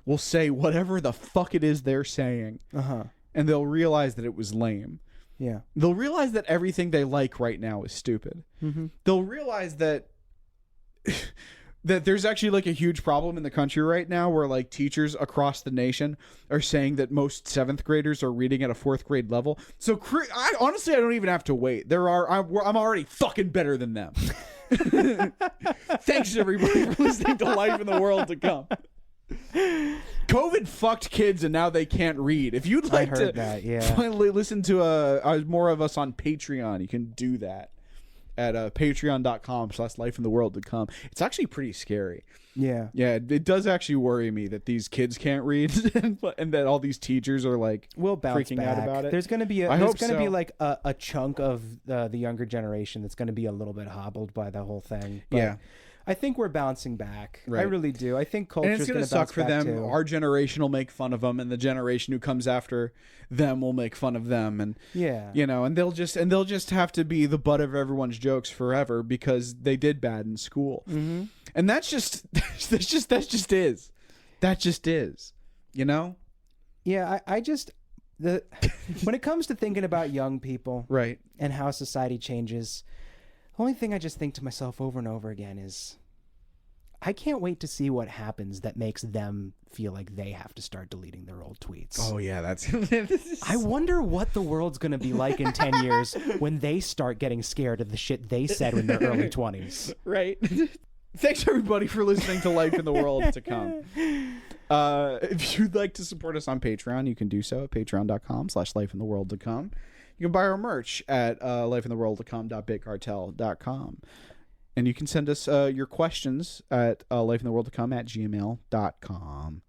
will say whatever the fuck it is they're saying, and they'll realize that it was lame. Yeah, they'll realize that everything they like right now is stupid. They'll realize that that there's actually like a huge problem in the country right now where like teachers across the nation are saying that most 7th graders are reading at a 4th grade level. So honestly, I don't even have to wait. I'm already fucking better than them. Thanks everybody for listening to Life in the World to Come. COVID fucked kids and now they can't read. If you'd like to finally listen to more of us on Patreon, you can do that at patreon.com/lifeintheworldtocome. It's actually pretty scary. Yeah, it does actually worry me that these kids can't read and that all these teachers are like freaking out about it. There's going to be be like a chunk of the younger generation that's going to be a little bit hobbled by the whole thing. But I think we're bouncing back. Right. I really do. I think culture is going to suck for them. Too. Our generation will make fun of them, and the generation who comes after them will make fun of them, and you know, and they'll just have to be the butt of everyone's jokes forever because they did bad in school, and that just is, you know. Yeah, I just when it comes to thinking about young people, right, and how society changes. The only thing I just think to myself over and over again is I can't wait to see what happens that makes them feel like they have to start deleting their old tweets. Oh, yeah, that's... I wonder what the world's going to be like in 10 years when they start getting scared of the shit they said in their early 20s. Right. Thanks, everybody, for listening to Life in the World to Come. If you'd like to support us on Patreon, you can do so at patreon.com/lifeintheworldtocome. You can buy our merch at lifeintheworldtocome.bitcartel.com. And you can send us your questions at lifeintheworldtocome at gmail.com.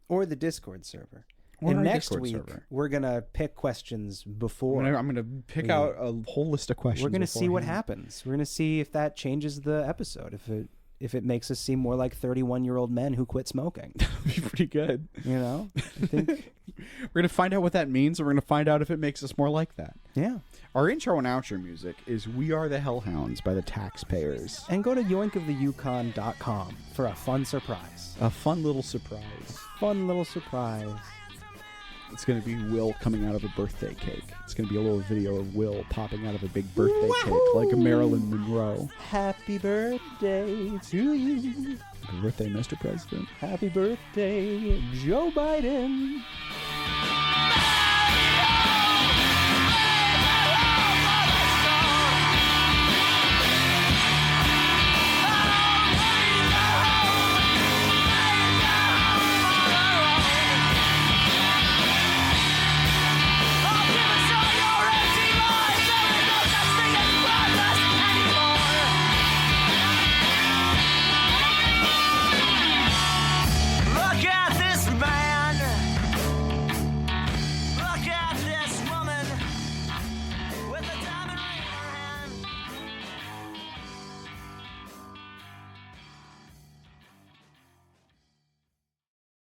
Or the Discord server. Or and our next Discord week, server. we're going to pick questions before. I'm going to pick out a whole list of questions. We're going to see what happens. We're going to see if that changes the episode, if it makes us seem more like 31-year-old men who quit smoking. That would be pretty good. You know? I think we're going to find out what that means, and we're going to find out if it makes us more like that. Yeah. Our intro and outro music is We Are the Hellhounds by the Taxpayers. And go to yoinkoftheyukon.com for a fun surprise. A fun little surprise. Fun little surprise. It's going to be Will coming out of a birthday cake. It's going to be a little video of Will popping out of a big birthday cake like a Marilyn Monroe. Happy birthday to you. Happy birthday, Mr. President. Happy birthday, Joe Biden.